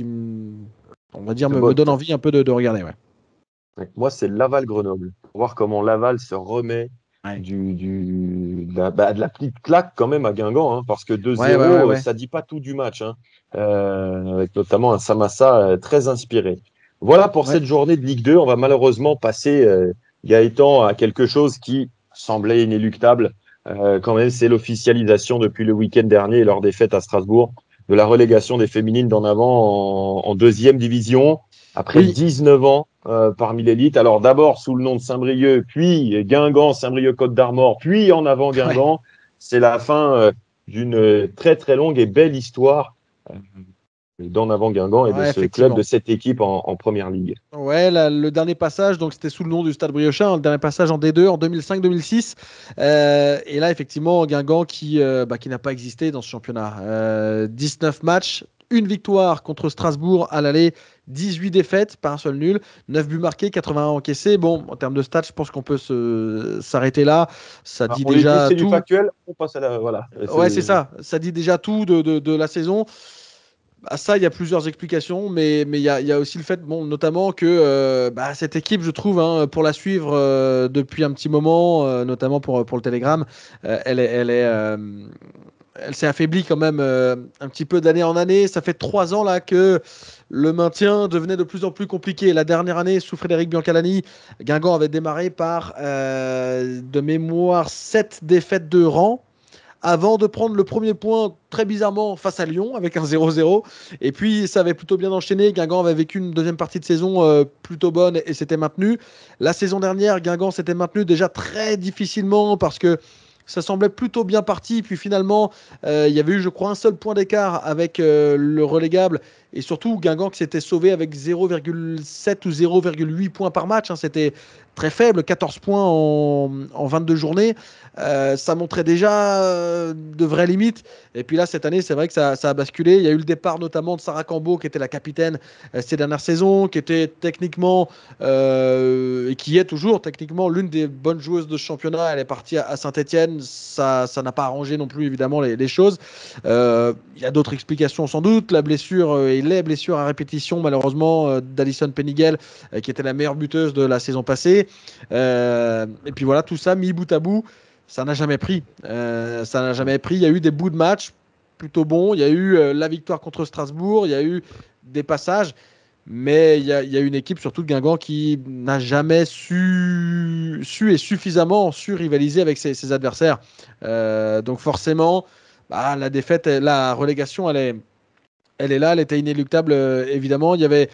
on va dire, me donne envie un peu de regarder. Ouais. Moi, c'est Laval-Grenoble. Voir comment Laval se remet de la petite claque quand même à Guingamp, hein, parce que 2-0, ça dit pas tout du match, hein, avec notamment un Samassa très inspiré. Voilà pour cette journée de Ligue 2. On va malheureusement passer, Gaëtan, à quelque chose qui semblait inéluctable. Quand même, c'est l'officialisation depuis le week-end dernier et leur défaite à Strasbourg de la relégation des féminines d'en avant en deuxième division. Après 19 ans parmi l'élite, alors d'abord sous le nom de Saint-Brieuc, puis Guingamp, Saint-Brieuc, Côte d'Armor, puis en avant Guingamp. C'est la fin d'une très très longue et belle histoire d'en avant Guingamp et de ce club, de cette équipe en première ligue. Ouais, le dernier passage, donc c'était sous le nom du Stade Briochin, le dernier passage en D2 en 2005-2006. Et là, effectivement, Guingamp qui n'a pas existé dans ce championnat. 19 matchs, une victoire contre Strasbourg à l'aller, 18 défaites, pas un seul nul, 9 buts marqués, 81 encaissés. Bon, en termes de stats, je pense qu'on peut s'arrêter là. Ça dit déjà c'est tout. du factuel, on passe à la... Voilà. Ouais, c'est ça. Ça dit déjà tout de la saison. À ça, il y a plusieurs explications, mais il y a aussi le fait, notamment que cette équipe, je trouve, hein, pour la suivre depuis un petit moment, notamment pour le Télégramme, elle s'est affaiblie quand même un petit peu d'année en année. Ça fait 3 ans là que le maintien devenait de plus en plus compliqué. La dernière année, sous Frédéric Biancalani, Guingamp avait démarré par, de mémoire, 7 défaites de rang, avant de prendre le premier point très bizarrement face à Lyon avec un 0-0. Et puis ça avait plutôt bien enchaîné. Guingamp avait vécu une deuxième partie de saison plutôt bonne et s'était maintenu. La saison dernière, Guingamp s'était maintenu déjà très difficilement parce que ça semblait plutôt bien parti. Puis finalement, il y avait eu, je crois, un seul point d'écart avec le relégable. Et surtout, Guingamp qui s'était sauvé avec 0,7 ou 0,8 points par match. Hein. C'était très faible, 14 points en 22 journées. Ça montrait déjà de vraies limites. Et puis là, cette année, c'est vrai que ça a basculé. Il y a eu le départ notamment de Sarah Cambo, qui était la capitaine ces dernières saisons, qui était techniquement, et qui est toujours techniquement l'une des bonnes joueuses de ce championnat. Elle est partie à Saint-Etienne. Ça n'a pas arrangé non plus, évidemment, les choses. Il y a d'autres explications sans doute. La blessure et les blessures à répétition, malheureusement, d'Alison Penigel, qui était la meilleure buteuse de la saison passée. Et puis voilà, tout ça mis bout à bout, ça n'a jamais pris. Il y a eu des bouts de match plutôt bons. Il y a eu la victoire contre Strasbourg. Il y a eu des passages. Mais il y a une équipe, surtout de Guingamp, qui n'a jamais su et suffisamment su rivaliser avec ses adversaires. Donc forcément, la défaite, la relégation, elle est là, elle était inéluctable, évidemment. Il y avait,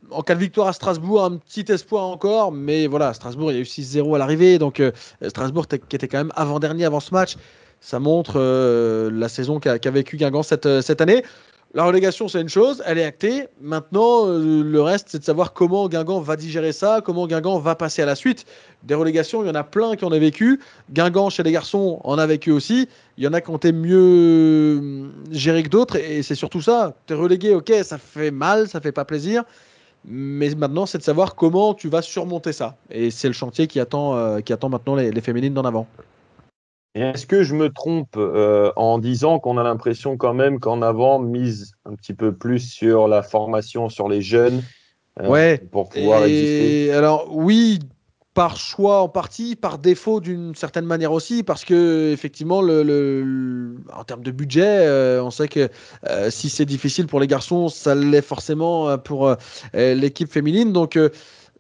en cas de victoire à Strasbourg, un petit espoir encore, mais voilà, Strasbourg, il y a eu 6-0 à l'arrivée, donc Strasbourg qui était quand même avant-dernier avant ce match. Ça montre la saison qu'a vécu Guingamp cette année. La relégation, c'est une chose, elle est actée. Maintenant, le reste, c'est de savoir comment Guingamp va digérer ça, comment Guingamp va passer à la suite. Des relégations, il y en a plein qui en ont vécu. Guingamp, chez les garçons, en a vécu aussi. Il y en a qui ont été mieux gérés que d'autres. Et c'est surtout ça. Tu es relégué, ok, ça fait mal, ça fait pas plaisir. Mais maintenant, c'est de savoir comment tu vas surmonter ça. Et c'est le chantier qui attend maintenant les féminines d'en avant. Est-ce que je me trompe en disant qu'on a l'impression quand même qu'en avant mise un petit peu plus sur la formation, sur les jeunes, pour pouvoir exister? Alors oui, par choix en partie, par défaut d'une certaine manière aussi, parce que effectivement, en termes de budget, on sait que si c'est difficile pour les garçons, ça l'est forcément pour l'équipe féminine. Donc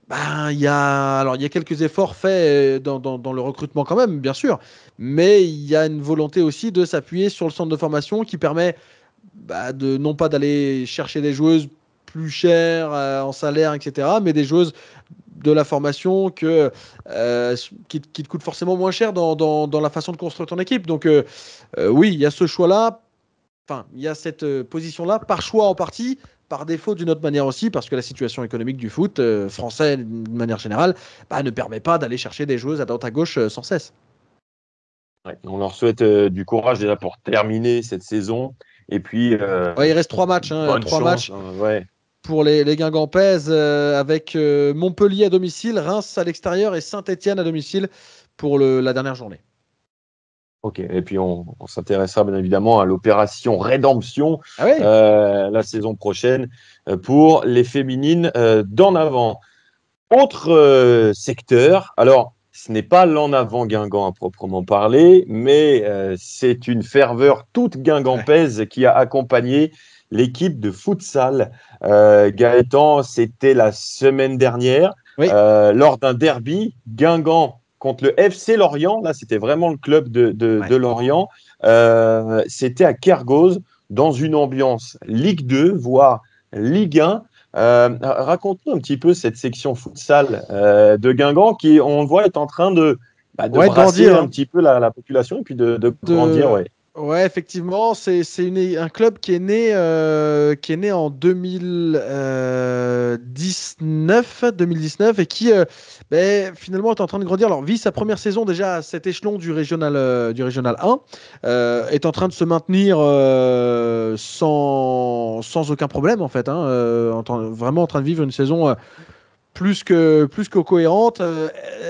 il y a quelques efforts faits dans le recrutement quand même, bien sûr, mais il y a une volonté aussi de s'appuyer sur le centre de formation qui permet non pas d'aller chercher des joueuses plus chères en salaire, etc., mais des joueuses de la formation qui te coûtent forcément moins cher dans la façon de construire ton équipe. Donc oui, il y a ce choix-là. Enfin, il y a cette position-là, par choix en partie, par défaut d'une autre manière aussi, parce que la situation économique du foot français, de manière générale, ne permet pas d'aller chercher des joueuses à droite à gauche sans cesse. Ouais, on leur souhaite du courage déjà pour terminer cette saison. Et puis, il reste 3 matchs. 3 matchs pour les Guingampaises avec Montpellier à domicile, Reims à l'extérieur et Saint-Etienne à domicile pour la dernière journée. Ok, et puis on s'intéressera bien évidemment à l'opération Rédemption la saison prochaine pour les féminines d'en avant. Autre secteur, alors ce n'est pas l'en avant Guingamp à proprement parler, mais c'est une ferveur toute guingampaise qui a accompagné l'équipe de futsal. Gaëtan, c'était la semaine dernière, lors d'un derby, Guingamp contre le FC Lorient. Là, c'était vraiment le club de Lorient. C'était à Kergoz, dans une ambiance Ligue 2, voire Ligue 1. Raconte-nous un petit peu cette section futsal de Guingamp qui, on le voit, est en train de brasser grandir, un petit peu la population et puis de grandir. Ouais, effectivement, c'est un club qui est né en 2019 et qui finalement est en train de grandir. Alors, vit sa première saison déjà à cet échelon du régional 1, est en train de se maintenir sans aucun problème en fait, vraiment en train de vivre une saison plus que cohérente.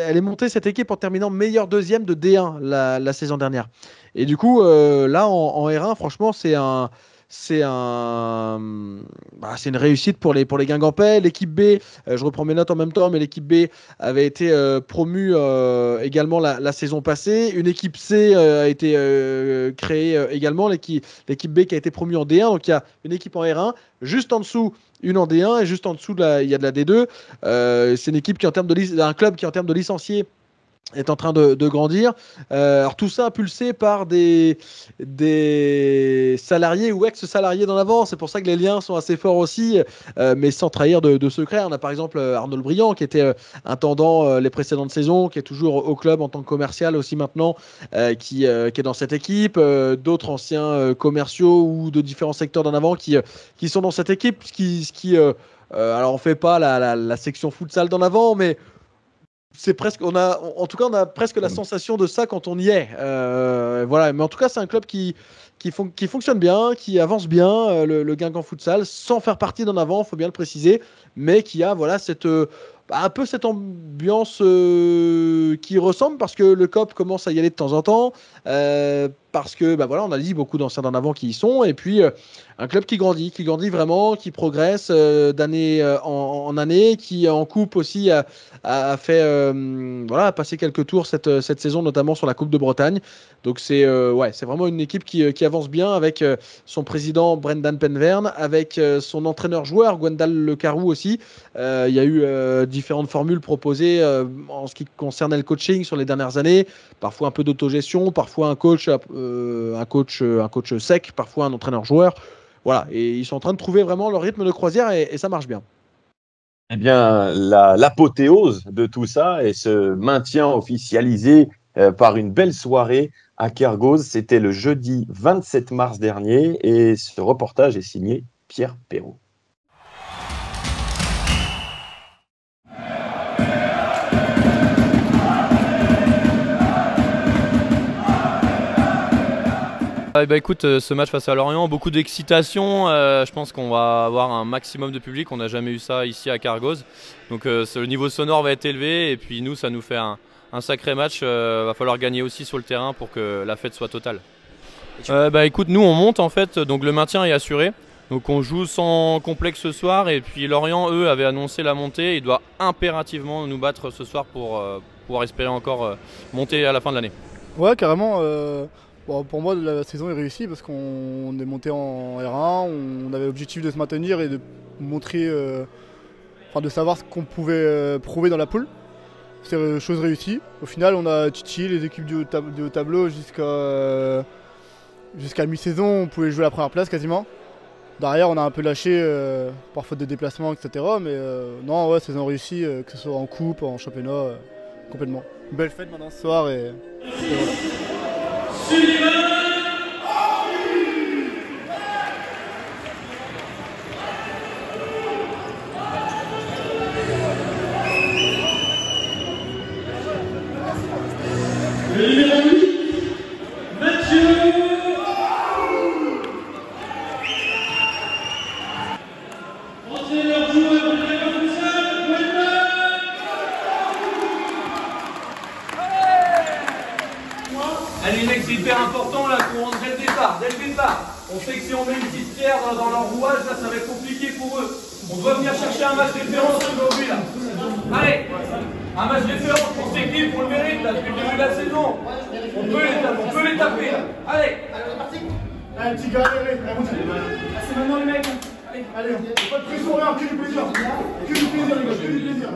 Elle est montée cette équipe en terminant meilleure deuxième de D1 la saison dernière. Et du coup, là, en R1, franchement, c'est une réussite pour les Guingampais. L'équipe B, je reprends mes notes en même temps, mais l'équipe B avait été promue également la saison passée. Une équipe C a été créée également, l'équipe B qui a été promue en D1. Donc il y a une équipe en R1, juste en dessous une en D1 et juste en dessous il y a de la D2. C'est une équipe qui, un club qui en termes de licenciés est en train de grandir. Alors tout ça impulsé par des salariés ou ex-salariés d'en avant. C'est pour ça que les liens sont assez forts aussi, mais sans trahir de secret. On a par exemple Arnaud Briand qui était intendant les précédentes saisons, qui est toujours au club en tant que commercial aussi maintenant, qui est dans cette équipe. D'autres anciens commerciaux ou de différents secteurs d'en avant qui sont dans cette équipe. Alors on fait pas la section futsal d'en avant, mais c'est presque, on a presque la sensation de ça quand on y est. Voilà, mais en tout cas, c'est un club qui fonctionne bien, qui avance bien, le Guingamp Futsal, sans faire partie d'en avant, il faut bien le préciser, mais qui a un peu cette ambiance qui ressemble, parce que le COP commence à y aller de temps en temps, parce que on a dit beaucoup d'anciens d'en avant qui y sont, et puis un club qui grandit vraiment, qui progresse d'année en année, qui en coupe aussi a fait a passé quelques tours cette saison, notamment sur la Coupe de Bretagne. Donc c'est vraiment une équipe qui avance bien, avec son président Brendan Penverne, avec son entraîneur-joueur Gwendal Le Carou aussi. Il y a eu différentes formules proposées en ce qui concernait le coaching sur les dernières années, parfois un peu d'autogestion, parfois un coach sec, parfois un entraîneur-joueur. Voilà, et ils sont en train de trouver vraiment leur rythme de croisière et ça marche bien. Eh bien, l'apothéose de tout ça et ce maintien officialisé par une belle soirée à Kergoz, c'était le jeudi 27 mars dernier, et ce reportage est signé Pierre Perrault. Écoute, ce match face à Lorient, beaucoup d'excitation. Je pense qu'on va avoir un maximum de public. On n'a jamais eu ça ici à Kergoz. Donc le niveau sonore va être élevé. Et puis nous, ça nous fait un sacré match. Va falloir gagner aussi sur le terrain pour que la fête soit totale. Écoute, nous on monte en fait. Donc le maintien est assuré. Donc on joue sans complexe ce soir. Et puis Lorient, eux, avaient annoncé la montée. Il doit impérativement nous battre ce soir pour pouvoir espérer encore monter à la fin de l'année. Ouais, carrément. Bon, pour moi, la saison est réussie parce qu'on est monté en R1, on avait l'objectif de se maintenir et de montrer, de savoir ce qu'on pouvait prouver dans la poule. C'est chose réussie. Au final, on a titillé les équipes du haut tableau jusqu'à mi-saison. On pouvait jouer la première place quasiment. Derrière, on a un peu lâché par faute de déplacement, etc. Mais non, ouais, saison réussie, que ce soit en coupe, en championnat, complètement. Une belle fête maintenant ce soir et voilà. dès le départ. On sait que si on met une petite pierre dans leur rouage, là, ça va être compliqué pour eux. On doit venir chercher un match référence aujourd'hui, là. Allez, un match référence pour cette équipe, pour le mérite, là, depuis le début de la saison. On peut les taper, là. Allez. Allez, petit gars, allez, c'est maintenant les mecs. Allez, pas de pression, rien, que du plaisir. Que du plaisir, les gars, que du plaisir.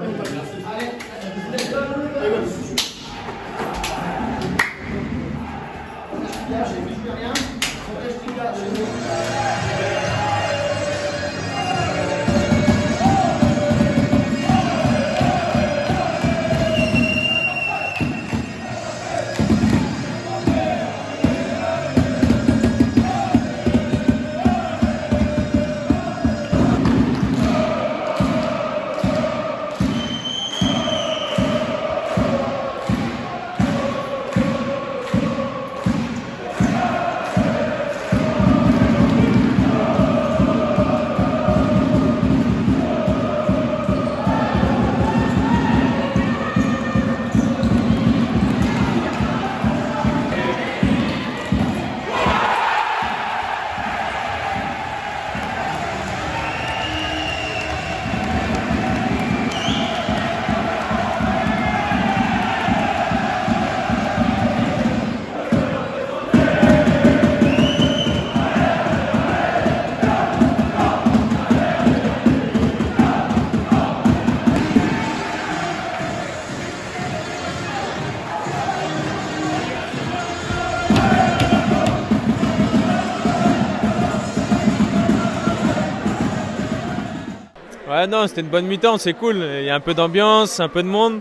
Ouais, non, c'était une bonne mi-temps, c'est cool. Il y a un peu d'ambiance, un peu de monde.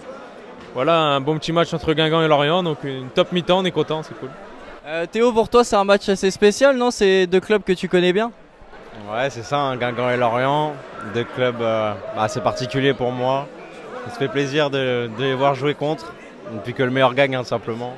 Voilà, un bon petit match entre Guingamp et Lorient, donc une top mi-temps, on est content, c'est cool. Théo, pour toi, c'est un match assez spécial, non? C'est deux clubs que tu connais bien? Ouais, c'est ça, hein, Guingamp et Lorient, deux clubs assez particuliers pour moi. Ça fait plaisir de les voir jouer contre, et puis que le meilleur gagne, hein, simplement.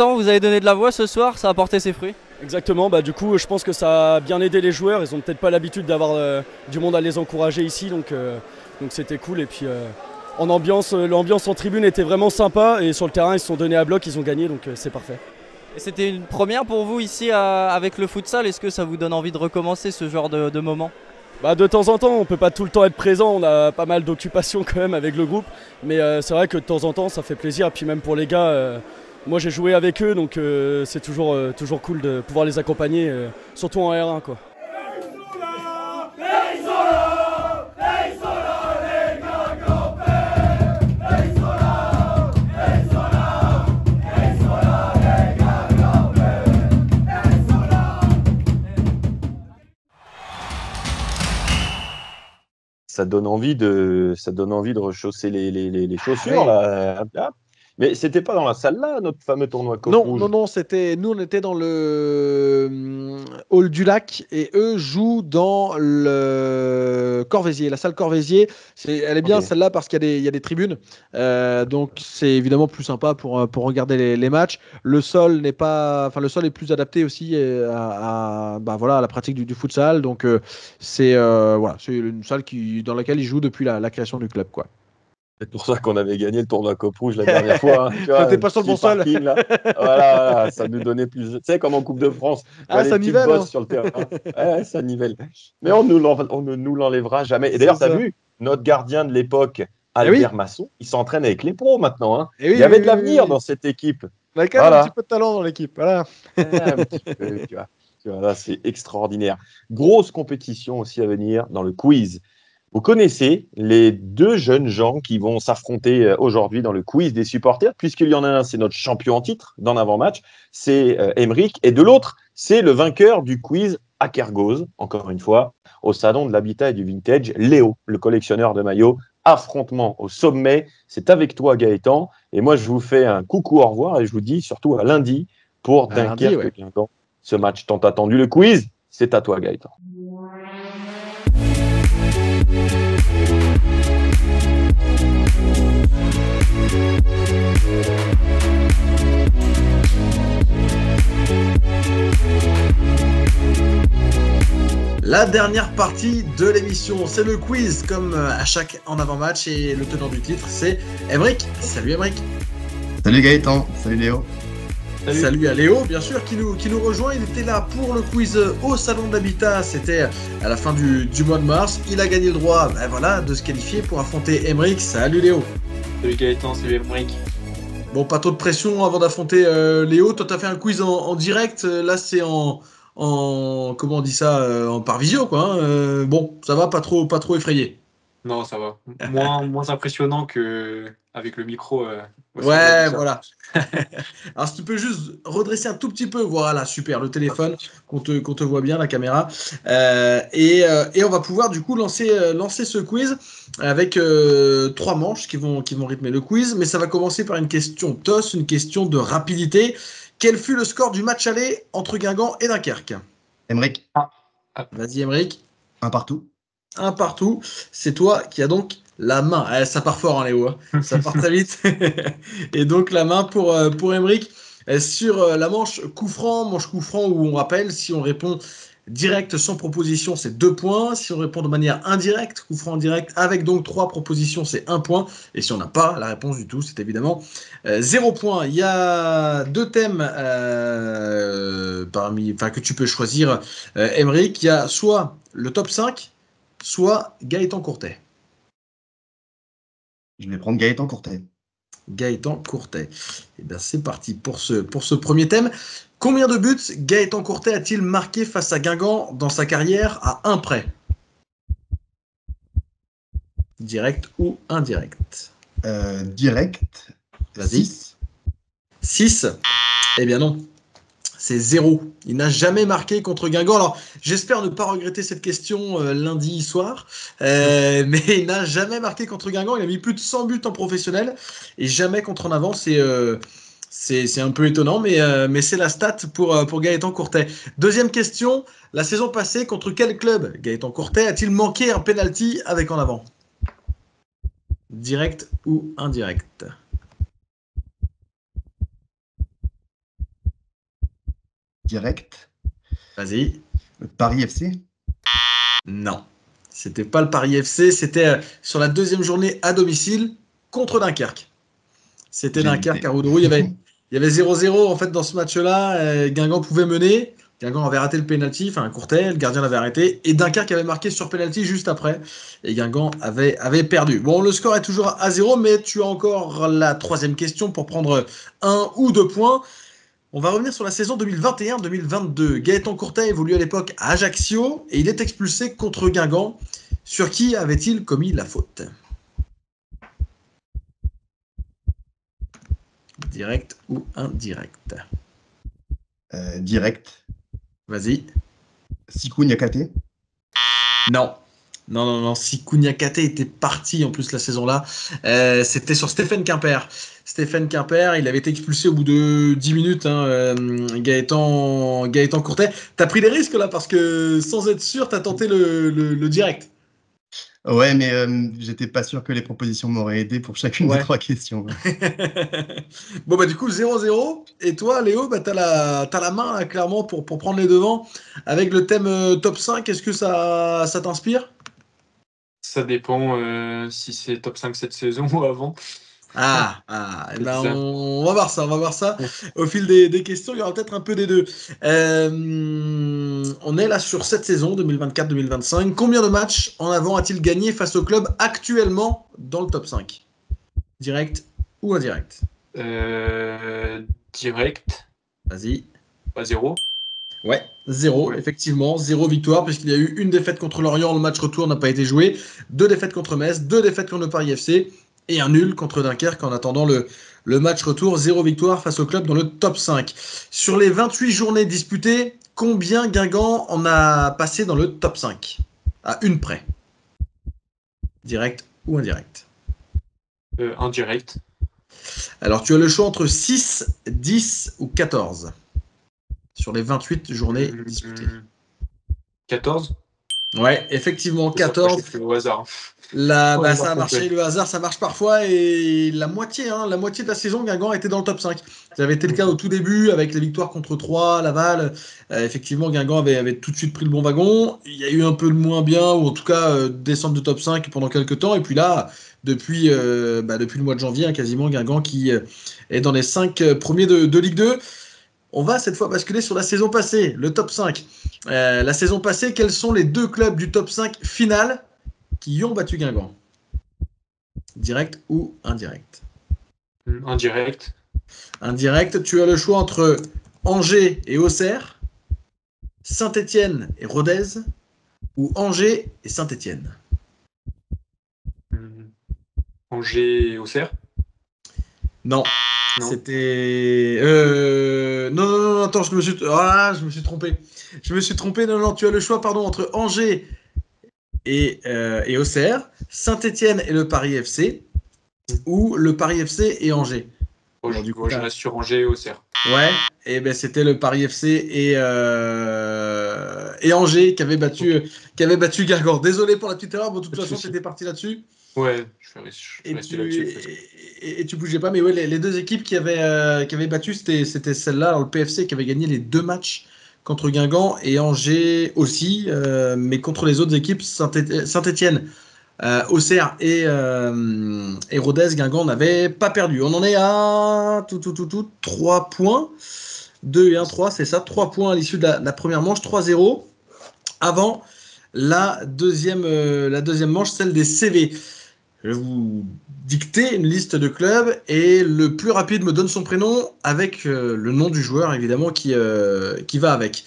important, vous avez donné de la voix ce soir, ça a porté ses fruits. Exactement, du coup je pense que ça a bien aidé les joueurs, ils ont peut-être pas l'habitude d'avoir du monde à les encourager ici, donc c'était cool. Et puis l'ambiance en tribune était vraiment sympa et sur le terrain ils se sont donnés à bloc, ils ont gagné, donc c'est parfait. Et c'était une première pour vous ici avec le futsal, est-ce que ça vous donne envie de recommencer ce genre de moment? De temps en temps, on peut pas tout le temps être présent, on a pas mal d'occupations quand même avec le groupe, mais c'est vrai que de temps en temps ça fait plaisir, et puis même pour les gars, moi j'ai joué avec eux, donc c'est toujours cool de pouvoir les accompagner, surtout en R1 quoi. Ça donne envie de rechausser les chaussures là. Mais c'était pas dans la salle là, notre fameux tournoi Coupe Rouge. Non, nous on était dans le hall du lac et eux jouent dans le Corvézier, la salle Corvézier. Elle est bien celle-là parce qu'il y a des tribunes, donc c'est évidemment plus sympa pour regarder les matchs. Le sol est plus adapté aussi à la pratique du futsal, donc c'est une salle dans laquelle ils jouent depuis la création du club quoi. C'est pour ça qu'on avait gagné le tournoi Coupe Rouge la dernière fois. T'étais pas sur le bon sol. Voilà, ça nous donnait plus. Tu sais, comme en Coupe de France, ça nivelle bosses sur le terrain. Ça nivelle. Mais on ne nous l'enlèvera jamais. Et d'ailleurs, tu as vu, notre gardien de l'époque, Albert Masson, il s'entraîne avec les pros maintenant. Il y avait de l'avenir dans cette équipe. Il y a quand même un petit peu de talent dans l'équipe. Voilà. Un petit peu, tu vois, là, c'est extraordinaire. Grosse compétition aussi à venir dans le quiz. Vous connaissez les deux jeunes gens qui vont s'affronter aujourd'hui dans le quiz des supporters, puisqu'il y en a un, c'est notre champion en titre d'un avant-match, c'est Emeric, et de l'autre, c'est le vainqueur du quiz à Kergoz, encore une fois, au salon de l'habitat et du vintage, Léo, le collectionneur de maillots. Affrontement au sommet, c'est avec toi Gaëtan, et moi je vous fais un coucou, au revoir, et je vous dis surtout à lundi pour Dunkerque-Guingamp. Ce match tant attendu, le quiz, c'est à toi Gaëtan. La dernière partie de l'émission, c'est le quiz comme à chaque en avant-match et le tenant du titre, c'est Emeric. Salut Emeric. Salut Gaëtan, salut Léo. Salut à Léo, bien sûr, qui nous rejoint. Il était là pour le quiz au Salon de l'Habitat. C'était à la fin du mois de mars. Il a gagné le droit de se qualifier pour affronter Emeric. Salut Léo. Salut Gaëtan, salut Emeric. Bon, pas trop de pression avant d'affronter Léo. Toi, tu as fait un quiz en direct. Là, c'est en comment on dit ça, par visio, quoi. Bon, ça va, pas trop effrayé. Non, ça va. Moins impressionnant qu'avec le micro. Ouais, voilà. Alors, si tu peux juste redresser un tout petit peu, voilà, super, le téléphone, qu'on te voit bien, la caméra. Et on va pouvoir du coup lancer ce quiz avec 3 manches qui vont rythmer le quiz, mais ça va commencer par une question TOS, une question de rapidité. Quel fut le score du match aller entre Guingamp et Dunkerque? Emeric. Vas-y Emeric. 1-1. 1-1. C'est toi qui as donc la main. Ça part fort, hein, Léo. Ça part très vite. Et donc la main pour Emeric. Sur la manche coup franc où on rappelle, si on répond direct sans proposition, c'est 2 points. Si on répond de manière indirecte, coup franc direct, avec donc 3 propositions, c'est 1 point. Et si on n'a pas la réponse du tout, c'est évidemment 0 point. Il y a 2 thèmes que tu peux choisir, Emeric. Il y a soit le top 5, soit Gaëtan Courtet. Je vais prendre Gaëtan Courtet. Gaëtan Courtet. Et bien c'est parti pour ce premier thème. Combien de buts Gaëtan Courtet a-t-il marqué face à Guingamp dans sa carrière à 1 près? Direct ou indirect? Direct. Vas-y. 6. Eh bien non. C'est 0. Il n'a jamais marqué contre Guingamp. Alors, j'espère ne pas regretter cette question lundi soir. Mais il n'a jamais marqué contre Guingamp. Il a mis plus de 100 buts en professionnel. Et jamais contre en avant. C'est un peu étonnant. Mais c'est la stat pour Gaëtan Courtet. Deuxième question. La saison passée, contre quel club Gaëtan Courtet a-t-il manqué un penalty avec en avant? Direct ou indirect? direct. Vas-y. Le Paris FC? Non. C'était pas le Paris FC, c'était sur la deuxième journée à domicile contre Dunkerque. C'était Dunkerque à Roudourou. Il y avait 0-0 en fait dans ce match-là. Guingamp pouvait mener. Guingamp avait raté le penalty, enfin Courtet, le gardien l'avait arrêté. Et Dunkerque avait marqué sur penalty juste après. Et Guingamp avait perdu. Bon, le score est toujours à 0, mais tu as encore la troisième question pour prendre 1 ou 2 points. On va revenir sur la saison 2021-2022. Gaëtan Courtet évolue à l'époque à Ajaccio et il est expulsé contre Guingamp. Sur qui avait-il commis la faute? Direct ou indirect? Direct. Vas-y. Sikou Niakate? Non. Non. Sikou Niakate était parti en plus la saison-là. C'était sur Stéphane Quimper. Stéphane Quimper, il avait été expulsé au bout de 10 minutes. Gaëtan Courtet. T'as pris des risques là parce que sans être sûr, t'as tenté le direct. Ouais, mais j'étais pas sûr que les propositions m'auraient aidé pour chacune des 3 questions. Bon, bah du coup, 0-0. Et toi, Léo, bah, t'as la main là, clairement pour prendre les devants. Avec le thème top 5, est-ce que ça t'inspire? Ça dépend si c'est top 5 cette saison ou avant. On va voir ça. Au fil des questions, il y aura peut-être un peu des deux. On est là sur cette saison 2024-2025. Combien de matchs en avant a-t-il gagné face au club actuellement dans le top 5? Direct ou indirect? Direct. Vas-y. Pas 0. Ouais, 0, effectivement, 0 victoire, puisqu'il y a eu une défaite contre Lorient, le match retour n'a pas été joué, 2 défaites contre Metz, 2 défaites contre le Paris FC, et un nul contre Dunkerque en attendant le match retour. 0 victoire face au club dans le top 5. Sur les 28 journées disputées, combien Guingamp en a passé dans le top 5? À une près. Direct ou indirect? Indirect. Alors tu as le choix entre 6, 10 ou 14 sur les 28 journées disputées. 14? Ouais, effectivement, 14. Au hasard. Ça a marché, le hasard ça marche parfois, et la moitié de la saison, Guingamp était dans le top 5. Ça avait été le cas au tout début avec les victoires contre Troyes, Laval. Effectivement, Guingamp avait tout de suite pris le bon wagon. Il y a eu un peu de moins bien, ou en tout cas descente de top 5 pendant quelques temps, et puis là, depuis le mois de janvier, quasiment Guingamp qui est dans les 5 premiers de Ligue 2. On va cette fois basculer sur la saison passée, le top 5. La saison passée, quels sont les 2 clubs du top 5 final qui ont battu Guingamp? Direct ou indirect? Indirect. Indirect, tu as le choix entre Angers et Auxerre, Saint-Étienne et Rodez, ou Angers et Saint-Étienne. Angers et Auxerre? Non. C'était... Non, attends, je me suis trompé. Non, tu as le choix, entre Angers et Auxerre, Saint-Étienne et le Paris FC, ou le Paris FC et Angers. Je reste sur Angers et Auxerre. Ouais, et ben c'était le Paris FC et Angers qui avait battu Guingamp. Désolé pour la petite erreur, de toute façon c'était parti là-dessus. Ouais, je restais là-dessus. Et tu bougeais pas, mais ouais, les 2 équipes qui avaient battu, c'était celle-là, alors le PFC qui avait gagné les 2 matchs contre Guingamp, et Angers aussi, mais contre les autres équipes, Saint-Étienne, Auxerre et Rodez, Guingamp n'avait pas perdu. On en est à 3 points. 2 et 1, 3, c'est ça, 3 points à l'issue de la première manche, 3-0 avant la deuxième manche, celle des CV. Je vais vous dicter une liste de clubs et le plus rapide me donne son prénom avec le nom du joueur, évidemment, qui va avec.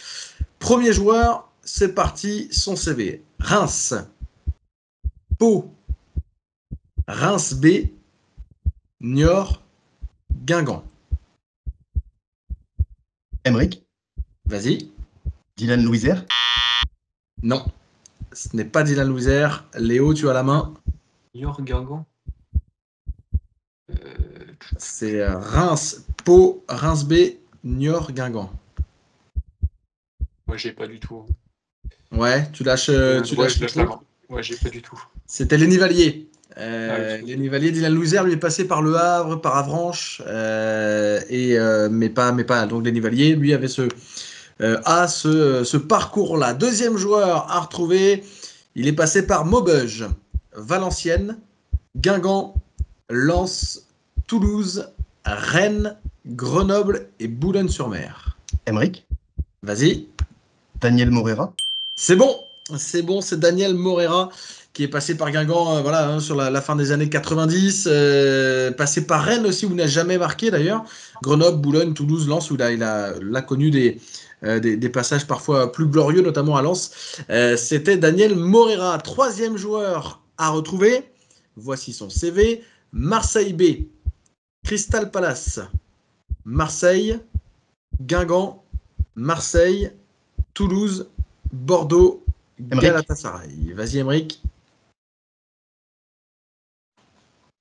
Premier joueur, c'est parti, son CV. Reims, Pau, Reims B, Niort, Guingamp. Emeric? Vas-y. Dylan Louisère? Non, ce n'est pas Dylan Louisère. Léo, tu as la main. Niort, Guingamp. C'est Reims, Pau, Reims B, Niort, Guingamp. Moi, j'ai pas du tout. Ouais, tu lâches. Je lâche la main. Ouais, j'ai pas du tout. C'était Lenny Vallier. Lenny Vallier, Dylan Louisère lui est passé par Le Havre, par Avranches, mais pas. Donc Lenny Vallier, lui avait à ce parcours-là. Deuxième joueur à retrouver, il est passé par Maubeuge, Valenciennes, Guingamp, Lens, Toulouse, Rennes, Grenoble et Boulogne-sur-Mer. Aymeric. Vas-y. Daniel Morera. C'est bon, c'est Daniel Morera qui est passé par Guingamp sur la fin des années 90, passé par Rennes aussi où il n'a jamais marqué d'ailleurs, Grenoble, Boulogne, Toulouse, Lens où il a connu des passages parfois plus glorieux, notamment à Lens. C'était Daniel Morera. Troisième joueur à retrouver, voici son CV, Marseille B, Crystal Palace, Marseille, Guingamp, Marseille, Toulouse, Bordeaux, Galatasaray. Vas-y, Aymeric.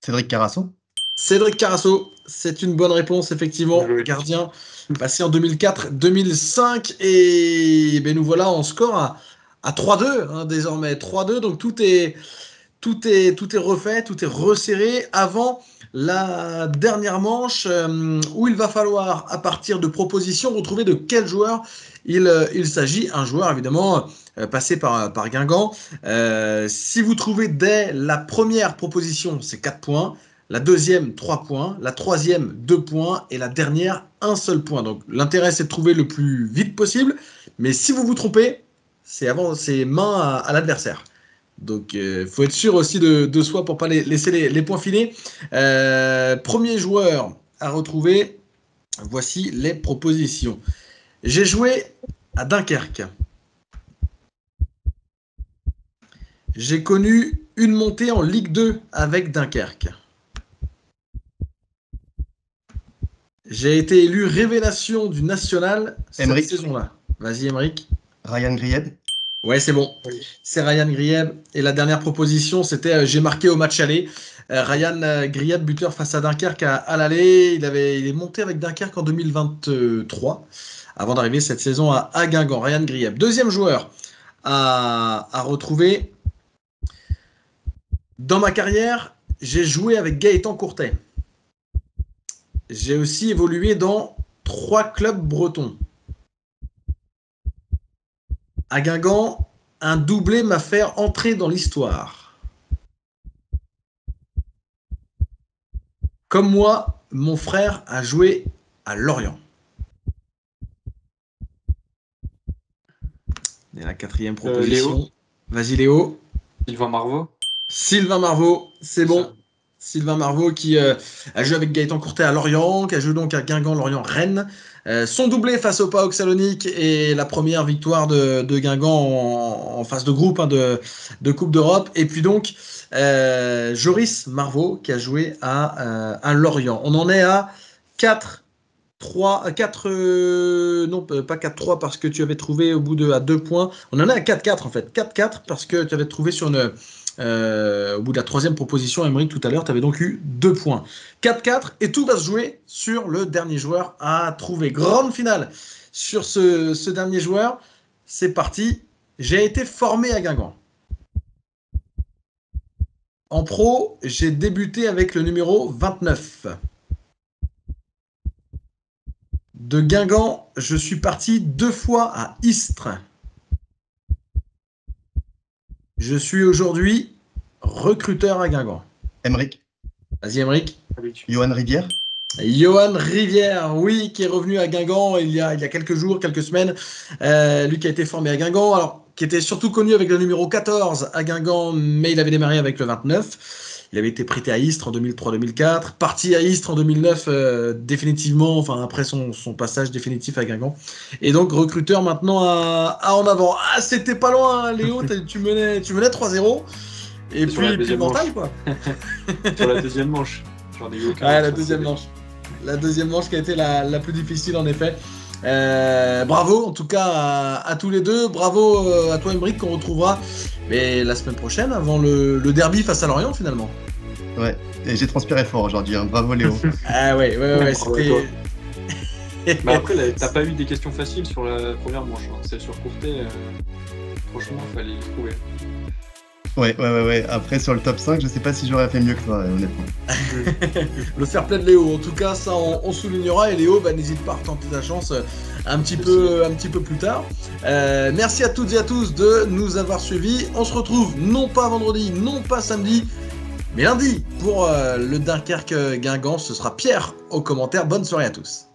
Cédric Carasso. Cédric Carasso, c'est une bonne réponse, effectivement. Gardien passé en 2004-2005. Et ben nous voilà en score à 3-2 désormais. 3-2, donc tout est refait, tout est resserré avant la dernière manche où il va falloir, à partir de propositions, retrouver de quel joueur il s'agit. Un joueur, évidemment, passé par Guingamp. Si vous trouvez dès la première proposition, c'est 4 points. La deuxième, 3 points. La troisième, 2 points. Et la dernière, 1 seul point. Donc l'intérêt, c'est de trouver le plus vite possible. Mais si vous vous trompez, c'est main à l'adversaire. Donc, il faut être sûr aussi de soi pour ne pas laisser les points filer. Premier joueur à retrouver, voici les propositions. J'ai joué à Dunkerque. J'ai connu une montée en Ligue 2 avec Dunkerque. J'ai été élu révélation du national cette saison-là. Vas-y, Aymeric. Ryan Grieb. Ouais, c'est bon. Oui. C'est Ryan Grieb. Et la dernière proposition, c'était j'ai marqué au match aller. Ryan Grieb, buteur face à Dunkerque à l'aller. Il est monté avec Dunkerque en 2023, avant d'arriver cette saison à Guingamp. Ryan Grieb. Deuxième joueur à retrouver. Dans ma carrière, j'ai joué avec Gaëtan Courtet. J'ai aussi évolué dans 3 clubs bretons. À Guingamp, un doublé m'a fait entrer dans l'histoire. Comme moi, mon frère a joué à Lorient. Et la quatrième proposition. Léo. Vas-y Léo. Sylvain Marvaux. Sylvain Marvaux, c'est bon. Sylvain Marvaux qui a joué avec Gaëtan Courtet à Lorient, qui a joué donc à Guingamp, Lorient, Rennes. Son doublé face au PAOK Salonique et la première victoire de Guingamp en phase de groupe de Coupe d'Europe. Et puis donc Joris Marvaux qui a joué à Lorient. On en est à 4-3 non pas 4-3 parce que tu avais trouvé au bout à 2 points. On en est à 4-4 en fait. 4-4 parce que tu avais trouvé sur au bout de la troisième proposition, Aymeric, tout à l'heure, tu avais donc eu 2 points. 4-4 et tout va se jouer sur le dernier joueur à trouver. Grande finale sur ce dernier joueur. C'est parti. J'ai été formé à Guingamp. En pro, j'ai débuté avec le numéro 29. De Guingamp, je suis parti 2 fois à Istres. Je suis aujourd'hui recruteur à Guingamp. Aymeric. Vas-y, Aymeric. Johan Rivière. Johan Rivière, oui, qui est revenu à Guingamp il y a quelques jours, quelques semaines. Lui qui a été formé à Guingamp, alors qui était surtout connu avec le numéro 14 à Guingamp, mais il avait démarré avec le 29. Il avait été prêté à Istres en 2003-2004, parti à Istres en 2009 définitivement, enfin après son passage définitif à Guingamp. Et donc recruteur maintenant à En Avant. Ah, c'était pas loin, hein, Léo, tu menais 3-0. Et puis mental, quoi. Sur la deuxième manche. J'en ai eu aucun. Ouais, la deuxième manche. La deuxième manche qui a été la plus difficile en effet. Bravo en tout cas à tous les deux. Bravo à toi Aymeric qu'on retrouvera mais la semaine prochaine avant le derby face à Lorient finalement. Ouais, et j'ai transpiré fort aujourd'hui, hein. Bravo Léo. Ah ouais, c'était... Mais après, t'as pas eu des questions faciles sur la première manche, hein. Celle sur Courtet, franchement, il fallait les trouver. Ouais. Après, sur le top 5, je sais pas si j'aurais fait mieux que toi, honnêtement. Le fair play de Léo, en tout cas, ça on soulignera. Et Léo, n'hésite pas à retenter ta chance un petit peu plus tard. Merci à toutes et à tous de nous avoir suivis. On se retrouve non pas vendredi, non pas samedi, mais lundi pour le Dunkerque Guingamp. Ce sera Pierre aux commentaires. Bonne soirée à tous.